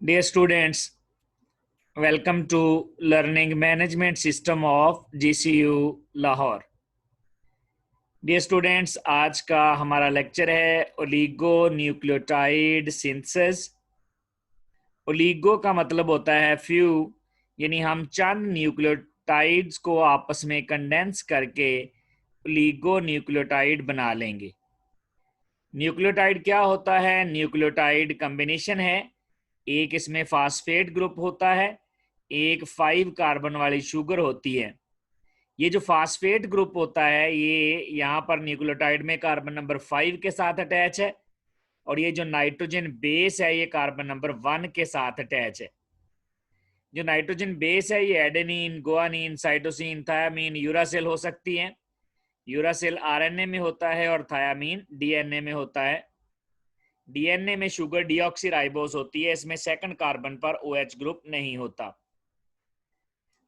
Dear students, welcome to Learning Management System of GCU Lahore. Dear students, आज का हमारा lecture है oligo nucleotide synthesis. Oligo का मतलब होता है फ्यू, यानी हम चंद न्यूक्लियोटाइड्स को आपस में कंडेंस करके ओलिगो न्यूक्लियोटाइड बना लेंगे। न्यूक्लियोटाइड क्या होता है? न्यूक्लियोटाइड कॉम्बिनेशन है। एक इसमें फास्फेट ग्रुप होता है, एक 5 कार्बन वाली शुगर होती है। ये जो फास्फेट ग्रुप होता है ये यहाँ पर न्यूक्लियोटाइड में कार्बन नंबर 5 के साथ अटैच है, और ये जो नाइट्रोजन बेस है ये कार्बन नंबर 1 के साथ अटैच है। जो नाइट्रोजन बेस है ये adenine, guanine, cytosine, thiamine, uracil हो सकती है। यूरासिल आरएनए में होता है और थायामीन डीएनए में होता है। डीएनए में शुगर डीऑक्सीराइबोस होती है, इसमें सेकंड कार्बन पर OH ग्रुप नहीं होता।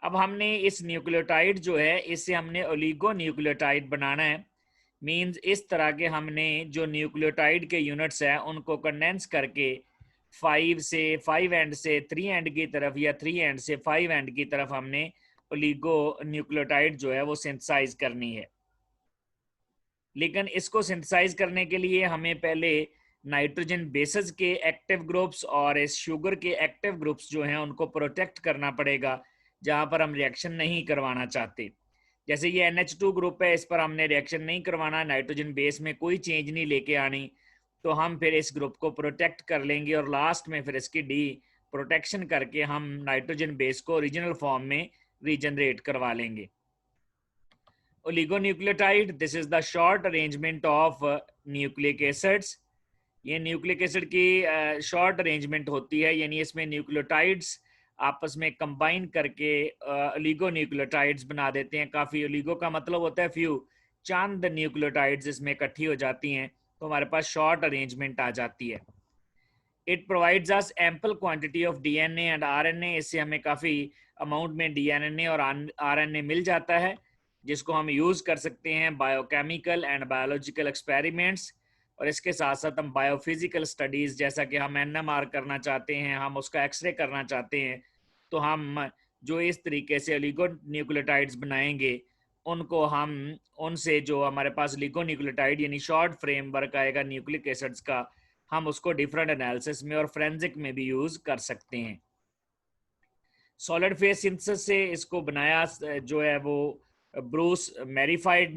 अब हमने इस न्यूक्लियोटाइड जो है इससे हमने ओलिगो न्यूक्लियोटाइड बनाना है। मींस इस तरह के हमने जो न्यूक्लियोटाइड के यूनिट्स हैं उनको कंडेंस करके 5 एंड से 3 एंड की तरफ या 3 एंड से 5 एंड की तरफ हमने ओलिगो न्यूक्लियोटाइड जो है वो सिंथेसाइज करनी है। लेकिन इसको सिंथेसाइज करने के लिए हमें पहले नाइट्रोजन बेसेस के एक्टिव ग्रुप्स और इस शुगर के एक्टिव ग्रुप्स जो हैं उनको प्रोटेक्ट करना पड़ेगा, जहां पर हम रिएक्शन नहीं करवाना चाहते। जैसे ये NH2 ग्रुप है, इस पर हमने रिएक्शन नहीं करवाना, नाइट्रोजन बेस में कोई चेंज नहीं लेके आनी, तो हम फिर इस ग्रुप को प्रोटेक्ट कर लेंगे और लास्ट में फिर इसकी डी प्रोटेक्शन करके हम नाइट्रोजन बेस को ओरिजिनल फॉर्म में रीजनरेट करवा लेंगे। Oligonucleotide, this is the short arrangement of nucleic acids. ये न्यूक्लिक एसिड की शॉर्ट अरेंजमेंट होती है, यानी इसमें न्यूक्लियोटाइड्स आपस में कंबाइन करके ओलिगो न्यूक्लियोटाइड्स बना देते हैं। काफ़ी, ओलिगो का मतलब होता है फ्यू, चंद न्यूक्लियोटाइड्स इसमें इकट्ठी हो जाती हैं तो हमारे पास शॉर्ट अरेंजमेंट आ जाती है। It provides us ample quantity of DNA and RNA. इससे हमें काफ़ी अमाउंट में डीएनए और आरएनए मिल जाता है, जिसको हम यूज़ कर सकते हैं बायोकेमिकल एंड बायोलॉजिकल एक्सपेरिमेंट्स। और इसके साथ साथ हम बायोफिजिकल स्टडीज़, जैसा कि हम NMR करना चाहते हैं, हम उसका एक्सरे करना चाहते हैं, तो हम जो इस तरीके से ओलिगो न्यूक्लियोटाइड्स बनाएंगे उनको हम उनसे जो हमारे पास ओलिगो न्यूक्लियोटाइड यानी शॉर्ट फ्रेमवर्क आएगा न्यूक्लिक एसिड्स का, हम उसको डिफरेंट एनालिसिस में और फोरेंसिक में भी यूज़ कर सकते हैं। सॉलिड फेज सिंथेसिस से इसको बनाया जो है वो ब्रूस मैरीफाइड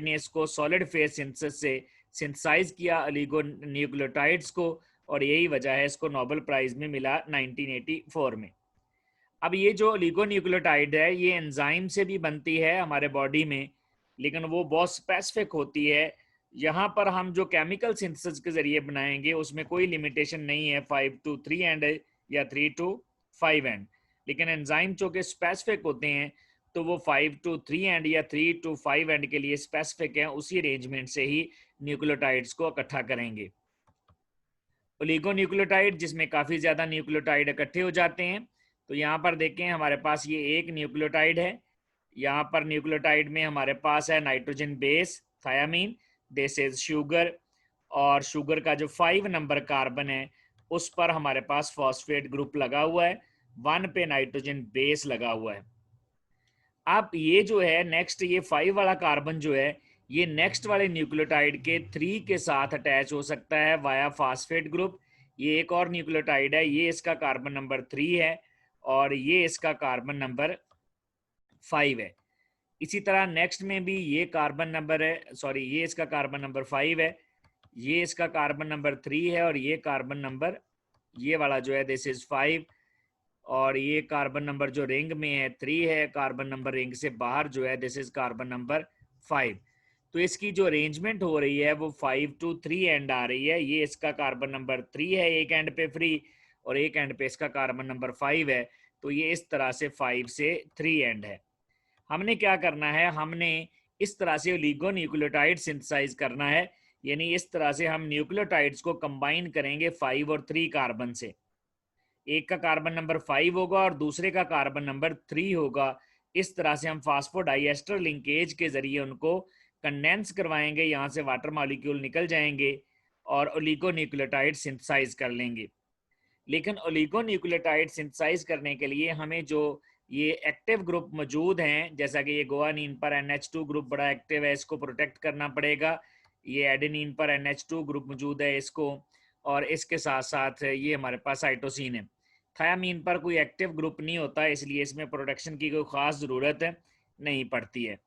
ने इसको सॉलिड फेज सिंथेसिस से सिंथेसाइज किया ओलिगो न्यूक्लियोटाइड्स को, और यही वजह है इसको नोबेल प्राइज में मिला 1984 में। अब ये जो ओलिगो न्यूक्लियोटाइड है ये एंजाइम से भी बनती है हमारे बॉडी में, लेकिन वो बहुत स्पेसिफिक होती है। यहाँ पर हम जो केमिकल सिंथेसिस के जरिए बनाएंगे उसमें कोई लिमिटेशन नहीं है 5 to 3 एंड या 3 to 5 एंड, लेकिन एंजाइम जो कि स्पेसिफिक होते हैं तो वो 5 to 3 एंड या 3 to 5 एंड के लिए स्पेसिफिक हैं, उसी अरेंजमेंट से ही न्यूक्लियोटाइड्स को इकट्ठा करेंगे। ओलिगो न्यूक्लियोटाइड जिसमें काफ़ी ज़्यादा न्यूक्लियोटाइड इकट्ठे हो जाते हैं, तो यहाँ पर देखें हमारे पास ये एक न्यूक्लियोटाइड है। यहाँ पर न्यूक्लियोटाइड में हमारे पास है nitrogen base thiamine, this is sugar, और शुगर का जो 5 नंबर कार्बन है उस पर हमारे पास फॉस्फेट ग्रुप लगा हुआ है, 1 पे नाइट्रोजन बेस लगा हुआ है। अब ये जो है नेक्स्ट, ये 5 वाला कार्बन जो है ये नेक्स्ट वाले न्यूक्लियोटाइड के 3 के साथ अटैच हो सकता है वाया फास्फेट ग्रुप। ये एक और न्यूक्लियोटाइड है, ये इसका कार्बन नंबर 3 है और ये इसका कार्बन नंबर 5 है। इसी तरह नेक्स्ट में भी ये कार्बन नंबर है, सॉरी ये इसका कार्बन नंबर 5 है, ये इसका कार्बन नंबर 3 है, और ये कार्बन नंबर ये वाला जो है दिस इज 5, और ये कार्बन नंबर जो रिंग में है 3 है, कार्बन नंबर रिंग से बाहर जो है दिस इज कार्बन नंबर 5। तो इसकी जो अरेंजमेंट हो रही है वो 5 to 3 एंड आ रही है। ये इसका कार्बन नंबर 3 है एक एंड पे फ्री, और एक एंड पे इसका कार्बन नंबर 5 है, तो ये इस तरह से 5 से 3 एंड है। हमने क्या करना है, हमने इस तरह से ओलिगो न्यूक्लियोटाइड सिंथेसाइज करना है, यानी इस तरह से हम न्यूक्लियोटाइड्स को कंबाइन करेंगे 5 और 3 कार्बन से। एक का कार्बन नंबर 5 होगा और दूसरे का कार्बन नंबर 3 होगा। इस तरह से हम फास्फोडाइएस्टर लिंकेज के जरिए उनको कंडेंस करवाएंगे, यहाँ से वाटर मॉलिक्यूल निकल जाएंगे और ओलिगोन्यूक्लियोटाइड सिंथेसाइज कर लेंगे। लेकिन ओलिगोन्यूक्लियोटाइड सिंथेसाइज करने के लिए हमें जो ये एक्टिव ग्रुप मौजूद हैं, जैसा कि ये गुआनिन पर NH2 ग्रुप बड़ा एक्टिव है, इसको प्रोटेक्ट करना पड़ेगा। ये एडेनिन पर NH2 ग्रुप मौजूद है, इसको, और इसके साथ साथ ये हमारे पास साइटोसिन है। थायामीन पर कोई एक्टिव ग्रुप नहीं होता, इसलिए इसमें प्रोटेक्शन की कोई ख़ास ज़रूरत नहीं पड़ती है।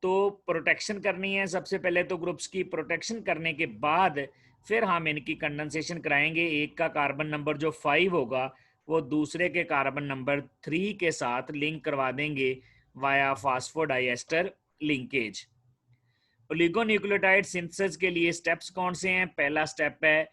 तो प्रोटेक्शन करनी है सबसे पहले तो ग्रुप्स की। प्रोटेक्शन करने के बाद फिर हम इनकी कंडेंसेशन कराएंगे। एक का कार्बन नंबर जो 5 होगा वो दूसरे के कार्बन नंबर 3 के साथ लिंक करवा देंगे वाया फास्फोडाइएस्टर लिंकेज। ओलिगोन्यूक्लियोटाइड सिंथेसिस के लिए स्टेप्स कौन से हैं? पहला स्टेप है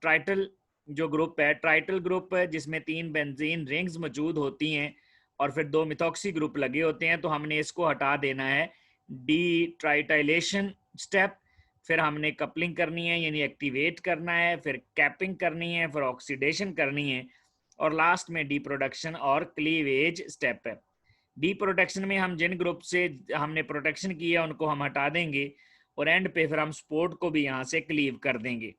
ट्राइटल जो ग्रुप है, ट्राइटल ग्रुप जिसमें 3 बेंजीन रिंग्स मौजूद होती हैं और फिर 2 मिथॉक्सी ग्रुप लगे होते हैं, तो हमने इसको हटा देना है, डी ट्राइटाइलेशन स्टेप। फिर हमने कपलिंग करनी है यानी एक्टिवेट करना है, फिर कैपिंग करनी है, फिर ऑक्सीडेशन करनी है, और लास्ट में डी प्रोडक्शन और क्लीवेज स्टेप है। डी प्रोटेक्शन में हम जिन ग्रुप से हमने प्रोटेक्शन की है उनको हम हटा देंगे और एंड पे फिर हम स्पोर्ट को भी यहाँ से क्लीव कर देंगे।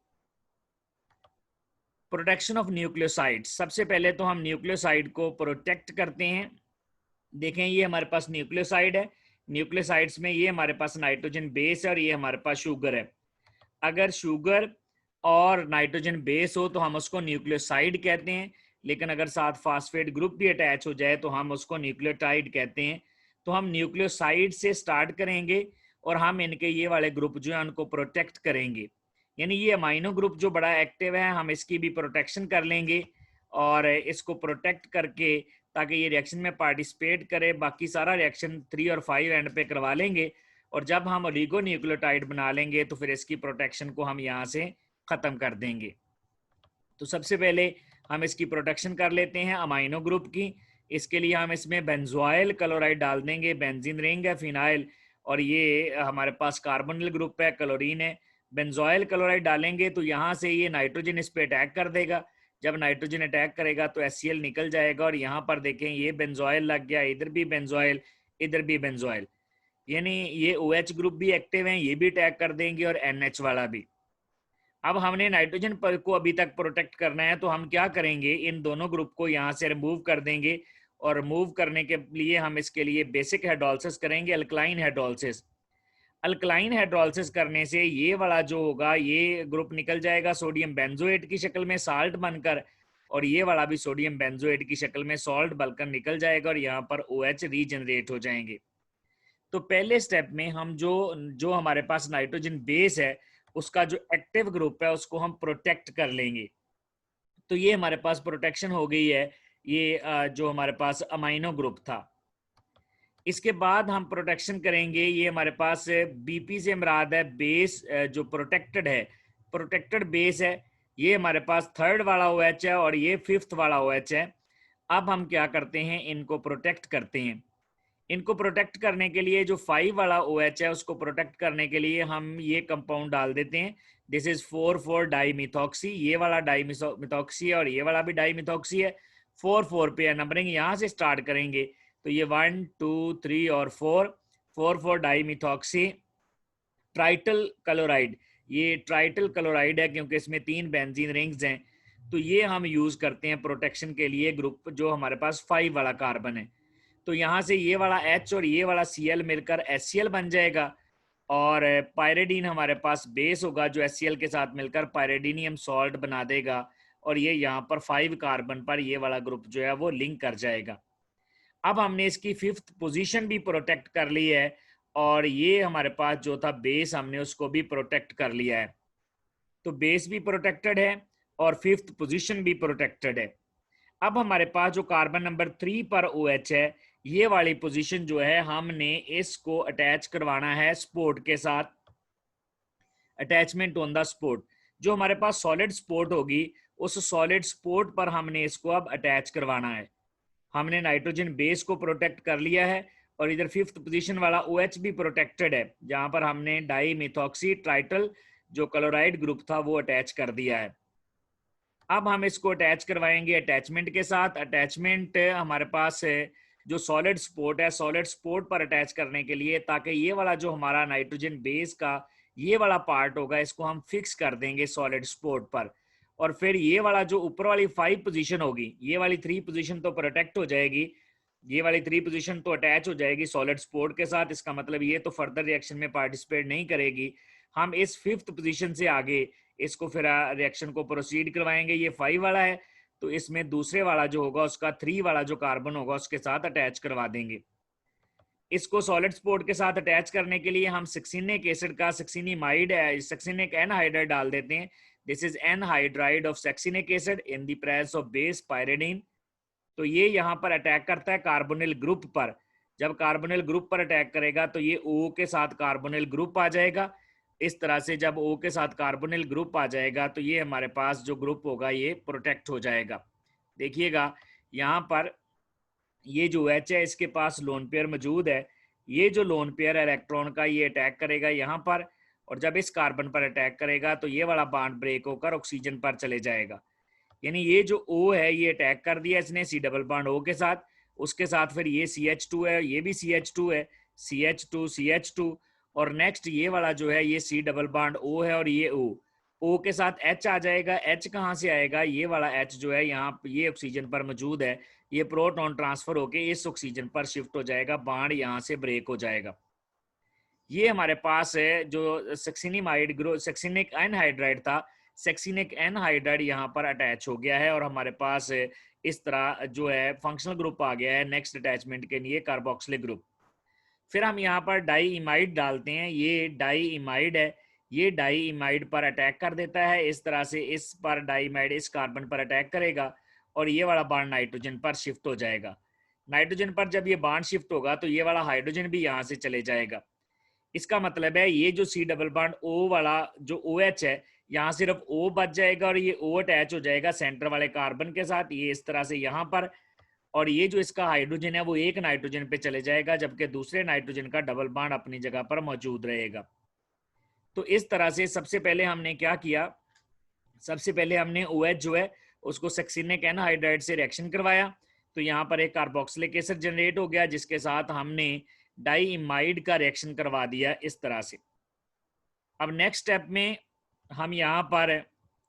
प्रोटेक्शन ऑफ न्यूक्लियोसाइड, सबसे पहले तो हम न्यूक्लियोसाइड को प्रोटेक्ट करते हैं। देखें ये हमारे पास न्यूक्लियोसाइड है, न्यूक्लियोसाइड्स में ये हमारे पास नाइट्रोजन बेस है और ये हमारे पास शुगर है। अगर शुगर और नाइट्रोजन बेस हो तो हम उसको न्यूक्लियोसाइड कहते हैं, लेकिन अगर साथ फास्फेट ग्रुप भी अटैच हो जाए तो हम उसको न्यूक्लियोटाइड कहते हैं। तो हम न्यूक्लियोसाइड से स्टार्ट करेंगे और हम इनके ये वाले ग्रुप जो है उनको प्रोटेक्ट करेंगे, यानी ये अमाइनो ग्रुप जो बड़ा एक्टिव है हम इसकी भी प्रोटेक्शन कर लेंगे और इसको प्रोटेक्ट करके ताकि ये रिएक्शन में पार्टिसिपेट करे। बाकी सारा रिएक्शन 3 और 5 एंड पे करवा लेंगे और जब हम ओलिगोन्यूक्लियोटाइड बना लेंगे तो फिर इसकी प्रोटेक्शन को हम यहाँ से ख़त्म कर देंगे। तो सबसे पहले हम इसकी प्रोटेक्शन कर लेते हैं अमाइनो ग्रुप की। इसके लिए हम इसमें बेंजोइल क्लोराइड डाल देंगे, बेंजीन रिंग है फिनाइल और ये हमारे पास कार्बोनिल ग्रुप है, क्लोरीन है। बेंजोइल क्लोराइड डालेंगे तो यहाँ से ये नाइट्रोजन इस पे अटैक कर देगा। जब नाइट्रोजन अटैक करेगा तो HCl निकल जाएगा और यहाँ पर देखें ये बेंजोइल लग गया, इधर भी बेंजोइल, इधर भी बेंजोइल, यानी ये OH ग्रुप भी एक्टिव हैं, ये भी अटैक कर देंगे और NH वाला भी। अब हमने नाइट्रोजन पर को अभी तक प्रोटेक्ट करना है तो हम क्या करेंगे, इन दोनों ग्रुप को यहाँ से रिमूव कर देंगे और रिमूव करने के लिए हम इसके लिए बेसिक हाइड्रोलिसिस करेंगे, अल्कलाइन हाइड्रोलिसिस। अल्कलाइन हाइड्रोलिसिस करने से ये वाला जो होगा ये ग्रुप निकल जाएगा सोडियम बेंजोएट की शक्ल में साल्ट बनकर, और ये वाला भी सोडियम बेंजोएट की शक्ल में सॉल्ट बनकर निकल जाएगा और यहाँ पर OH रीजनरेट हो जाएंगे। तो पहले स्टेप में हम जो हमारे पास नाइट्रोजन बेस है उसका जो एक्टिव ग्रुप है उसको हम प्रोटेक्ट कर लेंगे। तो ये हमारे पास प्रोटेक्शन हो गई है, ये जो हमारे पास अमाइनो ग्रुप था। इसके बाद हम प्रोटेक्शन करेंगे, ये हमारे पास BP से मुराद है बेस जो प्रोटेक्टेड है, प्रोटेक्टेड बेस है। ये हमारे पास 3rd वाला OH है और ये 5th वाला OH है। अब हम क्या करते हैं, इनको प्रोटेक्ट करते हैं। इनको प्रोटेक्ट करने के लिए जो 5 वाला OH है उसको प्रोटेक्ट करने के लिए हम ये कंपाउंड डाल देते हैं। दिस इज 4,4 डाईमिथॉक्सी, ये वाला डाईमिथॉक्सी है और ये वाला भी डाईमिथॉक्सी है। 4,4 पे है नंबरिंग, यहाँ से स्टार्ट करेंगे तो ये 1, 2, 3 और 4 डाईमिथॉक्सी ट्राइटल क्लोराइड। ये ट्राइटल क्लोराइड है क्योंकि इसमें 3 बेंजीन रिंग्स हैं, तो ये हम यूज करते हैं प्रोटेक्शन के लिए ग्रुप जो हमारे पास 5 वाला कार्बन है। तो यहाँ से ये वाला H और ये वाला Cl मिलकर HCl बन जाएगा और पायरेडीन हमारे पास बेस होगा जो HCl के साथ मिलकर पायरेडीनियम सॉल्ट बना देगा और ये यहाँ पर 5 कार्बन पर ये वाला ग्रुप जो है वो लिंक कर जाएगा। अब हमने इसकी 5th पोजीशन भी प्रोटेक्ट कर ली है और ये हमारे पास जो था बेस हमने उसको भी प्रोटेक्ट कर लिया है। तो बेस भी प्रोटेक्टेड है और 5th पोजीशन भी प्रोटेक्टेड है। अब हमारे पास जो कार्बन नंबर 3 पर OH है, ये वाली पोजीशन जो है हमने इसको अटैच करवाना है स्पोर्ट के साथ, अटैचमेंट ऑन द स्पोर्ट। जो हमारे पास सॉलिड स्पोर्ट होगी उस सॉलिड स्पोर्ट पर हमने इसको अब अटैच करवाना है। हमने नाइट्रोजन बेस को प्रोटेक्ट कर लिया है और इधर 5th पोजीशन वाला OH भी प्रोटेक्टेड है जहां पर हमने डाईमिथॉक्सी ट्राइटल जो क्लोराइड ग्रुप था वो अटैच कर दिया है। अब हम इसको अटैच करवाएंगे अटैचमेंट के साथ। अटैचमेंट हमारे पास जो सॉलिड स्पोर्ट है, सॉलिड स्पोर्ट पर अटैच करने के लिए ताकि ये वाला जो हमारा नाइट्रोजन बेस का ये वाला पार्ट होगा इसको हम फिक्स कर देंगे सॉलिड स्पोर्ट पर, और फिर ये वाला जो ऊपर वाली 5 पोजीशन होगी, ये वाली 3 पोजीशन तो प्रोटेक्ट हो जाएगी, ये वाली 3 पोजीशन तो अटैच हो जाएगी सॉलिड स्पोर्ट के साथ। इसका मतलब ये तो फर्दर रिएक्शन में पार्टिसिपेट नहीं करेगी। हम इस 5th पोजीशन से आगे इसको फिर रिएक्शन को प्रोसीड करवाएंगे। ये 5 वाला है तो इसमें दूसरे वाला जो होगा उसका 3 वाला जो कार्बन होगा उसके साथ अटैच करवा देंगे। इसको सॉलिड स्पोर्ट के साथ अटैच करने के लिए हम सक्सिनिक एसिड का सक्सिनिक एनहाइड्राइड डाल देते हैं। This is anhydride of succinic acid in the presence of base pyridine. तो ये यहाँ पर अटैक करता है कार्बोनिल ग्रुप पर। जब कार्बोनिल ग्रुप पर अटैक करेगा तो ये O के साथ कार्बोनिल ग्रुप आ जाएगा। इस तरह से जब O के साथ कार्बोनिल ग्रुप आ जाएगा तो ये हमारे पास जो ग्रुप होगा ये प्रोटेक्ट हो जाएगा। देखिएगा यहाँ पर ये जो H है इसके पास लोन पेयर मौजूद है। ये जो लोन पेयर है इलेक्ट्रॉन का ये अटैक करेगा यहाँ पर, और जब इस कार्बन पर अटैक करेगा तो ये वाला बॉन्ड ब्रेक होकर ऑक्सीजन पर चले जाएगा। यानी ये जो O है ये अटैक कर दिया इसने C डबल बॉन्ड O के साथ, उसके साथ फिर ये CH2 है, ये भी CH2 है, CH2 CH2, और नेक्स्ट ये वाला जो है ये C डबल बॉन्ड O है और ये O के साथ H आ जाएगा। H कहाँ से आएगा? ये वाला H जो है यहाँ ये ऑक्सीजन पर मौजूद है, ये प्रोटॉन ट्रांसफर होके इस ऑक्सीजन पर शिफ्ट हो जाएगा, बॉन्ड यहाँ से ब्रेक हो जाएगा। ये हमारे पास है जो सक्सिनिमाइड ग्रुप सक्सिनिक एनहाइड्राइड था, सक्सिनिक एनहाइड्राइड यहाँ पर अटैच हो गया है और हमारे पास इस तरह जो है फंक्शनल ग्रुप आ गया है नेक्स्ट अटैचमेंट के लिए कार्बोक्सिलिक ग्रुप। फिर हम यहाँ पर डाई इमाइड डालते हैं। ये डाई इमाइड है, ये डाई इमाइड पर अटैक कर देता है। इस तरह से इस पर डाई इमाइड इस कार्बन पर अटैक करेगा और ये वाला बॉन्ड नाइट्रोजन पर शिफ्ट हो जाएगा। नाइट्रोजन पर जब ये बॉन्ड शिफ्ट होगा तो ये वाला हाइड्रोजन भी यहाँ से चले जाएगा। इसका मतलब है ये जो C डबल बॉन्ड O वाला जो OH है यहाँ सिर्फ O बच जाएगा और ये O अटैच हो जाएगा सेंटर वाले कार्बन के साथ, ये इस तरह से यहाँ पर, और ये जो इसका हाइड्रोजन है वो एक नाइट्रोजन पे चले जाएगा जबकि दूसरे नाइट्रोजन का डबल बॉन्ड अपनी जगह पर मौजूद रहेगा। तो इस तरह से सबसे पहले हमने क्या किया, सबसे पहले हमने OH जो है उसको सक्सिनिक एनहाइड्राइड से रिएक्शन करवाया, तो यहाँ पर एक कार्बोक्सिलिक एसिड जनरेट हो गया जिसके साथ हमने डाई इमाइड का रिएक्शन करवा दिया इस तरह से। अब नेक्स्ट स्टेप में हम यहाँ पर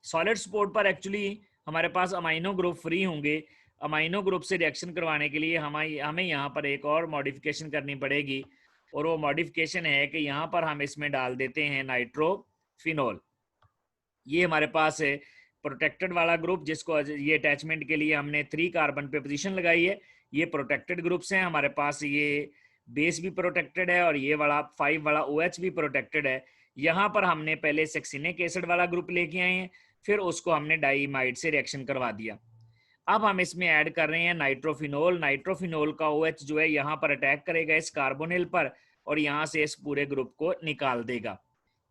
सॉलिड स्पोर्ट पर एक्चुअली हमारे पास अमाइनो ग्रुप फ्री होंगे। अमाइनो ग्रुप से रिएक्शन करवाने के लिए हमें यहाँ पर एक और मॉडिफिकेशन करनी पड़ेगी, और वो मॉडिफिकेशन है कि यहाँ पर हम इसमें डाल देते हैं नाइट्रोफिनोल। ये हमारे पास है प्रोटेक्टेड वाला ग्रुप जिसको ये अटैचमेंट के लिए हमने 3 कार्बन पे पोजीशन लगाई है। ये प्रोटेक्टेड ग्रुप्स हैं हमारे पास, ये बेस भी प्रोटेक्टेड है और ये वाला 5 वाला OH भी प्रोटेक्टेड है। यहाँ पर हमने पहले सक्सिनिक एसिड वाला ग्रुप लेके आए हैं, फिर उसको हमने डाईमाइड से रिएक्शन करवा दिया। अब हम इसमें ऐड कर रहे हैं नाइट्रोफिनोल। नाइट्रोफिनोल का OH जो है यहाँ पर अटैक करेगा इस कार्बोनिल पर और यहाँ से इस पूरे ग्रुप को निकाल देगा।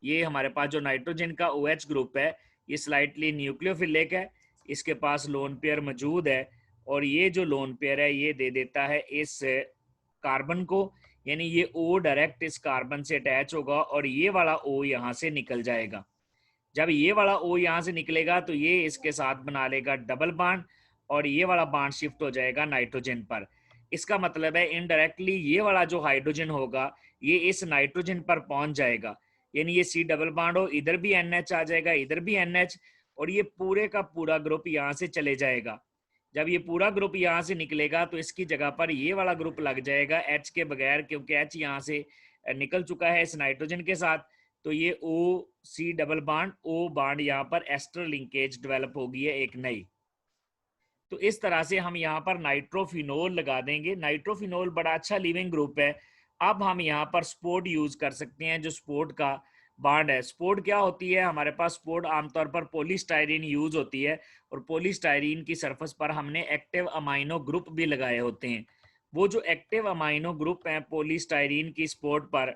ये हमारे पास जो नाइट्रोजन का OH ग्रुप है ये स्लाइटली न्यूक्लियोफिलिक है, इसके पास लोन पेयर मौजूद है और ये जो लोन पेयर है ये दे देता है इस कार्बन को, यानी ये O डायरेक्ट इस कार्बन से अटैच होगा और ये वाला O यहाँ से निकल जाएगा। जब ये वाला O यहाँ से निकलेगा तो ये इसके साथ बना लेगा डबल बॉन्ड और ये वाला बॉन्ड शिफ्ट हो जाएगा नाइट्रोजन पर। इसका मतलब है इनडायरेक्टली ये वाला जो हाइड्रोजन होगा ये इस नाइट्रोजन पर पहुंच जाएगा, यानी ये C डबल बॉन्ड हो इधर भी NH आ जाएगा, इधर भी NH, और ये पूरे का पूरा ग्रुप यहाँ से चले जाएगा। जब ये पूरा ग्रुप यहाँ से निकलेगा तो इसकी जगह पर ये वाला ग्रुप लग जाएगा H के बगैर, क्योंकि H यहाँ से निकल चुका है इस नाइट्रोजन के साथ। तो ये C double bond O bond यहाँ पर एस्टर लिंकेज डेवलप होगी है एक नई। तो इस तरह से हम यहाँ पर नाइट्रोफिनोल लगा देंगे। नाइट्रोफिनोल बड़ा अच्छा लिविंग ग्रुप है। अब हम यहाँ पर स्पोर्ट यूज कर सकते हैं, जो स्पोर्ट का बॉन्ड है। स्पोर्ट क्या होती है? हमारे पास स्पोर्ट आमतौर पर पॉलीस्टाइरीन यूज होती है और पॉलीस्टाइरीन की सरफेस पर हमने एक्टिव अमाइनो ग्रुप भी लगाए होते हैं। वो जो एक्टिव अमाइनो ग्रुप है पॉलीस्टाइरीन की स्पोर्ट पर,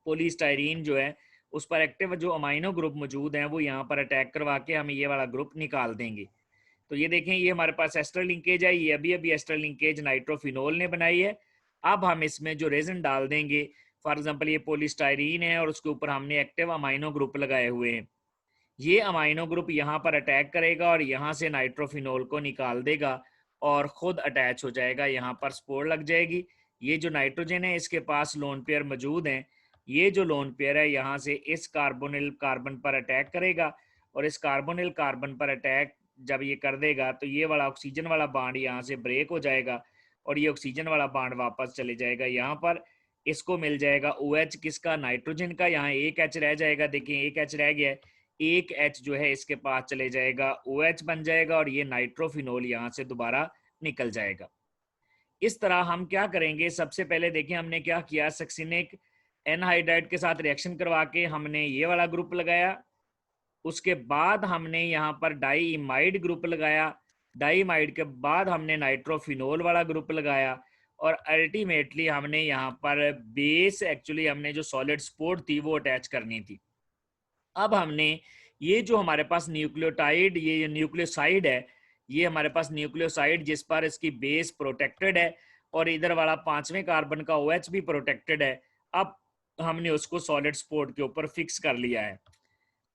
पॉलीस्टाइरीन जो है उस पर एक्टिव जो अमाइनो ग्रुप मौजूद हैं वो यहाँ पर अटैक करवा के हम ये वाला ग्रुप निकाल देंगे। तो ये देखें ये हमारे पास एस्टर लिंकेज है, ये अभी एस्टर लिंकेज नाइट्रोफिनोल ने बनाई है। अब हम इसमें जो रेजन डाल देंगे, फॉर एग्जांपल ये पॉलीस्टाइरीन है और उसके ऊपर हमने एक्टिव अमाइनो ग्रुप लगाए हुए हैं। ये अमाइनो ग्रुप यहाँ पर अटैक करेगा और यहाँ से नाइट्रोफिनोल को निकाल देगा और खुद अटैच हो जाएगा, यहाँ पर स्पोर लग जाएगी। ये जो नाइट्रोजन है इसके पास लोन पेयर मौजूद हैं ये जो लोन पेयर है यहाँ से इस कार्बोनिल कार्बन पर अटैक करेगा, और इस कार्बोनिल कार्बन पर अटैक जब ये कर देगा तो ये वाला ऑक्सीजन वाला बॉन्ड यहाँ से ब्रेक हो जाएगा, और ये ऑक्सीजन वाला बॉन्ड वापस चले जाएगा यहाँ पर। इसको मिल जाएगा OH किसका, नाइट्रोजन का। यहाँ एक H रह जाएगा, देखिए एक H रह गया है, एक H जो है इसके पास चले जाएगा, OH बन जाएगा, और ये नाइट्रोफिनोल यहाँ से दोबारा निकल जाएगा। इस तरह हम क्या करेंगे, सबसे पहले देखिए हमने क्या किया, सक्सिनिक एनहाइड्राइड के साथ रिएक्शन करवा के हमने ये वाला ग्रुप लगाया। उसके बाद हमने यहाँ पर डाईइमाइड ग्रुप लगाया। डाईइमाइड के बाद हमने नाइट्रोफिनोल वाला ग्रुप लगाया, और अल्टीमेटली हमने यहाँ पर बेस, एक्चुअली हमने जो सॉलिड स्पोर्ट थी वो अटैच करनी थी। अब हमने ये जो हमारे पास न्यूक्लियोटाइड, ये न्यूक्लियोसाइड है, ये हमारे पास न्यूक्लियोसाइड जिस पर इसकी बेस प्रोटेक्टेड है, और इधर वाला 5वें कार्बन का OH भी प्रोटेक्टेड है। अब हमने उसको सॉलिड स्पोर्ट के ऊपर फिक्स कर लिया है।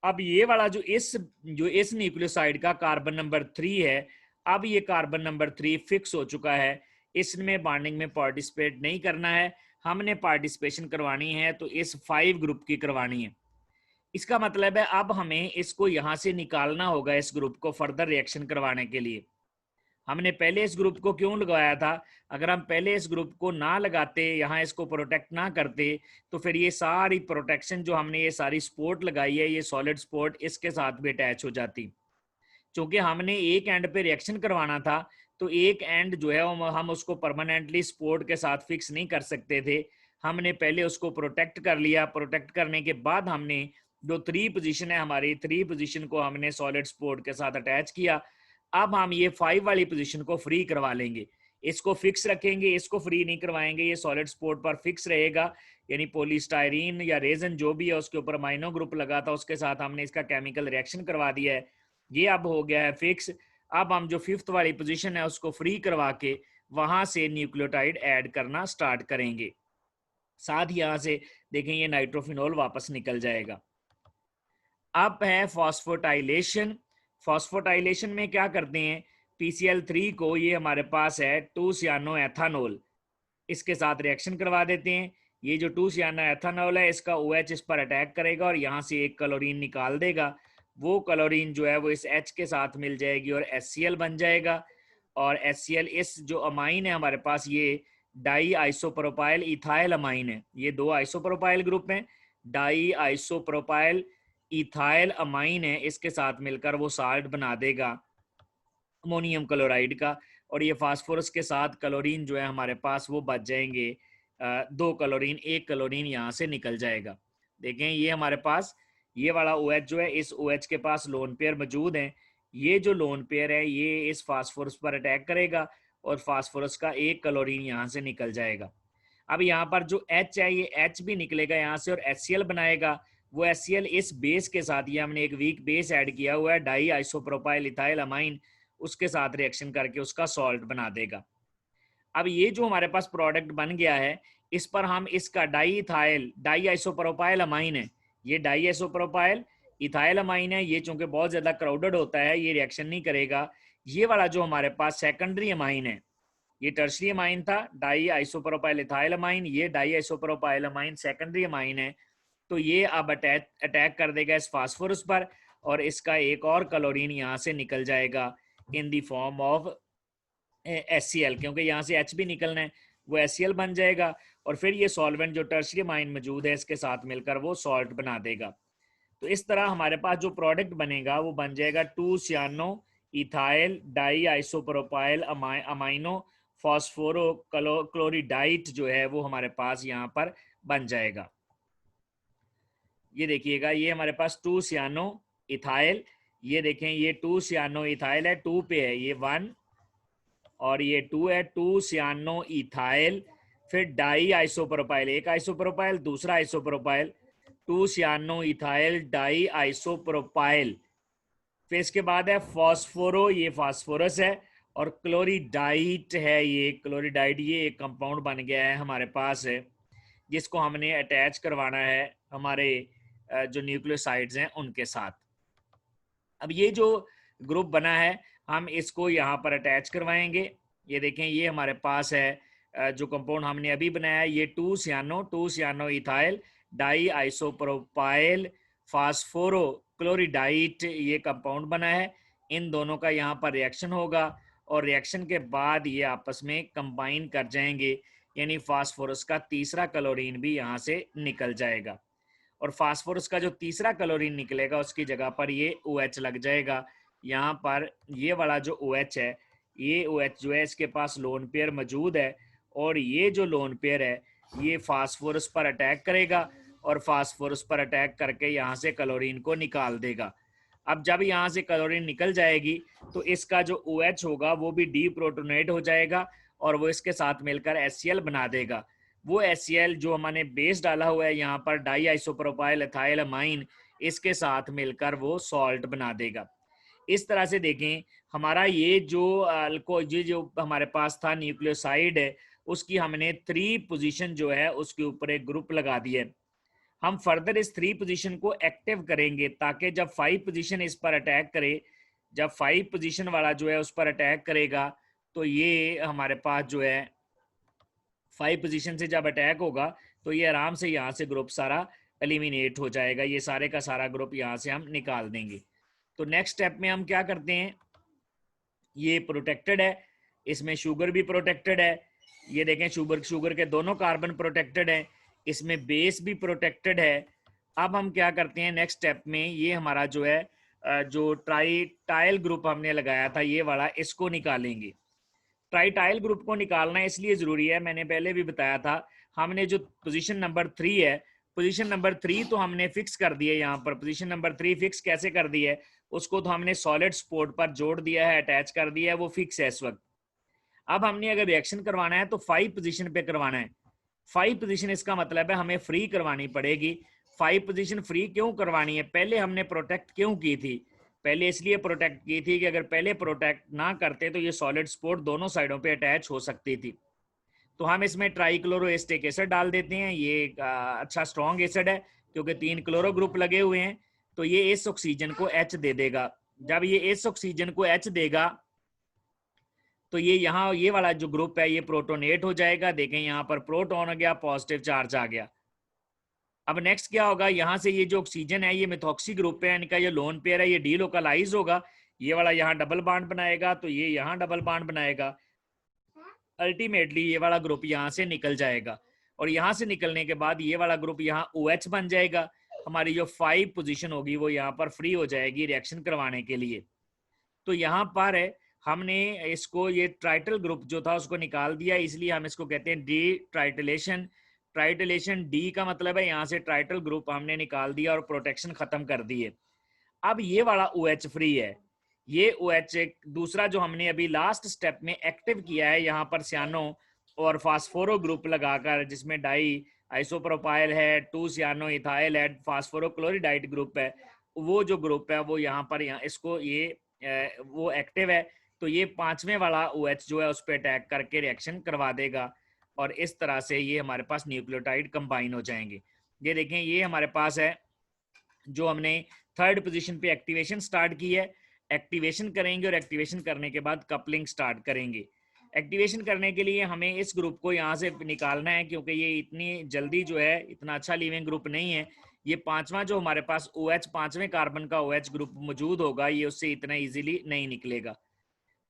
अब ये वाला जो इस न्यूक्लियोसाइड का कार्बन नंबर 3 है, अब ये कार्बन नंबर 3 फिक्स हो चुका है, इसमें बॉन्डिंग में पार्टिसिपेट नहीं करना है। हमने पार्टिसिपेशन करवानी है तो इस 5 ग्रुप की करवानी है। इसका मतलब है अब हमें इसको यहाँ से निकालना होगा, इस ग्रुप को फर्दर रिएक्शन करवाने के लिए। हमने पहले इस ग्रुप को क्यों लगाया था, अगर हम पहले इस ग्रुप को ना लगाते, यहाँ इसको प्रोटेक्ट ना करते, तो फिर ये सारी प्रोटेक्शन जो हमने ये सारी सपोर्ट लगाई है, ये सॉलिड सपोर्ट इसके साथ भी अटैच हो जाती। क्योंकि हमने एक एंड पे रिएक्शन करवाना था, तो एक एंड जो है हम उसको परमानेंटली सपोर्ट के साथ फिक्स नहीं कर सकते थे। हमने पहले उसको प्रोटेक्ट कर लिया, प्रोटेक्ट करने के बाद हमने जो 3 पोजीशन है हमारी, 3 पोजीशन को हमने सॉलिड सपोर्ट के साथ अटैच किया। अब हम ये 5 वाली पोजीशन को फ्री करवा लेंगे, इसको फिक्स रखेंगे, इसको फ्री नहीं करवाएंगे, ये सॉलिड सपोर्ट पर फिक्स रहेगा। यानी पॉलीस्टाइरीन या रेजन जो भी है उसके ऊपर अमाइनो ग्रुप लगा था, उसके साथ हमने इसका केमिकल रिएक्शन करवा दिया है, ये अब हो गया है फिक्स। अब हम जो 5th वाली पोजीशन है उसको फ्री करवा के वहां से न्यूक्लियोटाइड ऐड करना स्टार्ट करेंगे। साथ ही यहाँ से देखें ये नाइट्रोफिनोल वापस निकल जाएगा। अब है फॉस्फोटाइलेशन। फॉस्फोटाइलेशन में क्या करते हैं, PCl3 को, ये हमारे पास है 2 सियानो एथानोल, इसके साथ रिएक्शन करवा देते हैं। ये जो 2 सियानो एथानोल है इसका OH इस पर अटैक करेगा और यहाँ से एक क्लोरीन निकाल देगा। वो क्लोरीन जो है वो इस H के साथ मिल जाएगी और HCl बन जाएगा। और HCl इस जो अमाइन है हमारे पास, ये डाई आइसोप्रोपाइल इथाइल अमाइन है, ये 2 आइसोप्रोपाइल ग्रुप हैं, डाई आइसोप्रोपाइल इथाइल अमाइन है, इसके साथ मिलकर वो साल्ट बना देगा अमोनियम क्लोराइड का। और ये फास्फोरस के साथ क्लोरीन जो है हमारे पास वो बच जाएंगे 2 क्लोरीन, 1 क्लोरीन यहाँ से निकल जाएगा। देखें ये हमारे पास ये वाला OH जो है, इस OH के पास लोन पेयर मौजूद हैं। ये जो लोन पेयर है ये इस फास्फोरस पर अटैक करेगा और फास्फोरस का 1 क्लोरीन यहाँ से निकल जाएगा। अब यहाँ पर जो H है ये H भी निकलेगा यहाँ से और HCl बनाएगा। वो HCl इस बेस के साथ, ये हमने एक वीक बेस ऐड किया हुआ है डाई आइसोप्रोपाइल इथाइल अमाइन, उसके साथ रिएक्शन करके उसका सॉल्ट बना देगा। अब ये जो हमारे पास प्रोडक्ट बन गया है इस पर हम इसका डाई आइसोप्रोपाइल अमाइन है, ये डाई आइसोप्रोपाइल इथाइल अमाइन है, ये चूंकि बहुत ज्यादा क्राउडेड होता है ये रिएक्शन नहीं करेगा। ये वाला जो हमारे पास सेकेंडरी अमाइन है, ये टर्शरी अमाइन था डाई आइसोप्रोपाइल इथाइल अमाइन, ये diisopropyl amine secondary amine है। तो ये अब अटैक कर देगा इस फास्फोरस पर और इसका एक और क्लोरीन यहाँ से निकल जाएगा इन दी फॉर्म ऑफ HCl, क्योंकि यहाँ से H भी निकलना है, वो HCl बन जाएगा और फिर ये सॉल्वेंट जो टर्शरी अमाइन मौजूद है इसके साथ मिलकर वो सॉल्ट बना देगा। तो इस तरह हमारे पास जो प्रोडक्ट बनेगा वो बन जाएगा 2 सियानो इथाइल डाई आइसोप्रोपाइल अमाइनो फॉस्फोरो क्लोरिडाइट जो है वो हमारे पास यहाँ पर बन जाएगा। ये देखिएगा ये हमारे पास 2 सियानो इथाइल, ये देखें ये 2 सियानो इथाइल है, 2 पे है ये 1 और ये 2 है, 2 सियानो इथाइल, फिर डाई आइसोप्रोपाइल, एक आइसोप्रोपाइल दूसरा आइसोप्रोपाइल, 2 सियानो इथाइल डाई आइसोप्रोपाइल, फिर इसके बाद है फॉस्फोरो, ये फास्फोरस है और क्लोरिडाइट है, ये क्लोरिडाइट, ये एक कंपाउंड बन गया है हमारे पास है जिसको हमने अटैच करवाना है हमारे जो न्यूक्लियोसाइड्स हैं उनके साथ। अब ये जो ग्रुप बना है हम इसको यहाँ पर अटैच करवाएंगे। ये देखें ये हमारे पास है जो कंपाउंड हमने अभी बनाया है, ये 2 सियानो इथाइल डाई आइसोप्रोपाइल फास्फोरोक्लोरिडाइट ये कंपाउंड बना है। इन दोनों का यहाँ पर रिएक्शन होगा और रिएक्शन के बाद ये आपस में कंबाइन कर जाएंगे, यानी फास्फोरस का तीसरा क्लोरीन भी यहाँ से निकल जाएगा। और फास्फोरस का जो तीसरा क्लोरीन निकलेगा उसकी जगह पर ये OH लग जाएगा। यहाँ पर ये वाला जो OH है, ये OH जो है इसके पास लोन पेयर मौजूद है और ये जो लोन पेयर है ये फास्फोरस पर अटैक करेगा और फास्फोरस पर अटैक करके यहाँ से क्लोरीन को निकाल देगा। अब जब यहाँ से क्लोरीन निकल जाएगी तो इसका जो OH होगा वो भी डीप्रोटोनेट हो जाएगा और वो इसके साथ मिलकर HCl बना देगा। वो HCl जो हमने बेस डाला हुआ है यहाँ पर डाई आइसोप्रोपाइल एथाइल अमाइन, इसके साथ मिलकर वो सॉल्ट बना देगा। इस तरह से देखें हमारा ये जो हमारे पास था न्यूक्लियोसाइड है उसकी हमने 3 पोजीशन जो है उसके ऊपर एक ग्रुप लगा दिया है। हम फर्दर इस 3 पोजीशन को एक्टिव करेंगे ताकि जब 5 पोजीशन इस पर अटैक करे, जब 5 पोजीशन वाला जो है उस पर अटैक करेगा तो ये हमारे पास जो है 5 पोजीशन से जब अटैक होगा तो ये आराम से यहाँ से ग्रुप सारा एलिमिनेट हो जाएगा। ये सारे का सारा ग्रुप यहाँ से हम निकाल देंगे। तो नेक्स्ट स्टेप में हम क्या करते हैं, ये प्रोटेक्टेड है, इसमें शुगर भी प्रोटेक्टेड है। ये देखें शुगर के दोनों कार्बन प्रोटेक्टेड है, इसमें बेस भी प्रोटेक्टेड है। अब हम क्या करते हैं नेक्स्ट स्टेप में, ये हमारा जो है जो ट्राइटाइल ग्रुप हमने लगाया था ये वाला, इसको निकालेंगे। ट्राइटाइल ग्रुप को निकालना इसलिए जरूरी है, मैंने पहले भी बताया था, हमने जो पोजीशन नंबर 3 है, पोजीशन नंबर 3 तो हमने फिक्स कर दिया है। यहाँ पर पोजीशन नंबर 3 फिक्स कैसे कर दी है, उसको तो हमने सॉलिड सपोर्ट पर जोड़ दिया है, अटैच कर दिया है, वो फिक्स है इस वक्त। अब हमने अगर रिएक्शन करवाना है तो 5 पोजीशन पे करवाना है। 5 पोजीशन इसका मतलब है हमें फ्री करवानी पड़ेगी। 5 पोजीशन फ्री क्यों करवानी है, पहले हमने प्रोटेक्ट क्यों की थी, पहले इसलिए प्रोटेक्ट की थी कि अगर पहले प्रोटेक्ट ना करते तो ये सॉलिड सपोर्ट दोनों साइडों पे अटैच हो सकती थी। तो हम इसमें ट्राइक्लोरोएस्टिक एसिड डाल देते हैं। ये अच्छा स्ट्रॉन्ग एसिड है क्योंकि 3 क्लोरो ग्रुप लगे हुए हैं, तो ये इस ऑक्सीजन को H दे देगा। जब ये इस ऑक्सीजन को H देगा तो ये यहाँ ये वाला जो ग्रुप है ये प्रोटोनेट हो जाएगा। देखें यहाँ पर प्रोटॉन आ गया, पॉजिटिव चार्ज आ गया। अब नेक्स्ट क्या होगा, यहाँ से ये जो ऑक्सीजन है ये मिथॉक्सी ग्रुप है, इनका ये लोन पेयर है, ये डीलोकलाइज होगा। ये वाला यहाँ डबल बॉन्ड बनाएगा तो ये यहाँ डबल बॉन्ड बनाएगा। अल्टीमेटली ये वाला ग्रुप यहाँ से निकल जाएगा और यहाँ से निकलने के बाद ये वाला ग्रुप यहाँ OH बन जाएगा। हमारी जो 5 पोजीशन होगी वो यहाँ पर फ्री हो जाएगी रिएक्शन करवाने के लिए। तो यहाँ पर है हमने इसको ये ट्राइटल ग्रुप जो था उसको निकाल दिया, इसलिए हम इसको कहते हैं डी ट्राइटलेशन। ट्राइटलेशन डी का मतलब है यहाँ से ट्राइटल ग्रुप हमने निकाल दिया और प्रोटेक्शन खत्म कर दी है। अब ये वाला OH फ्री है। ये OH एक दूसरा जो हमने अभी लास्ट स्टेप में एक्टिव किया है, यहाँ पर सियानो और फास्फोरो ग्रुप लगाकर, जिसमें डाई आइसोप्रोपाइल है, 2 सियानो इथाइल है, फास्फोरोक्लोरिडाइट ग्रुप है, वो जो ग्रुप है वो यहाँ पर इसको ये वो एक्टिव है। तो ये 5वें वाला OH जो है उस पर अटैक करके रिएक्शन करवा देगा और इस तरह से ये हमारे पास न्यूक्लियोटाइड कंबाइन हो जाएंगे। ये देखें ये हमारे पास है जो हमने 3rd पोजीशन पे एक्टिवेशन स्टार्ट की है। एक्टिवेशन करेंगे और एक्टिवेशन करने के बाद कपलिंग स्टार्ट करेंगे। एक्टिवेशन करने के लिए हमें इस ग्रुप को यहाँ से निकालना है क्योंकि ये इतनी जल्दी जो है इतना अच्छा लीविंग ग्रुप नहीं है। ये 5वां जो हमारे पास OH 5वें कार्बन का OH ग्रुप मौजूद होगा ये उससे इतना इजीली नहीं निकलेगा।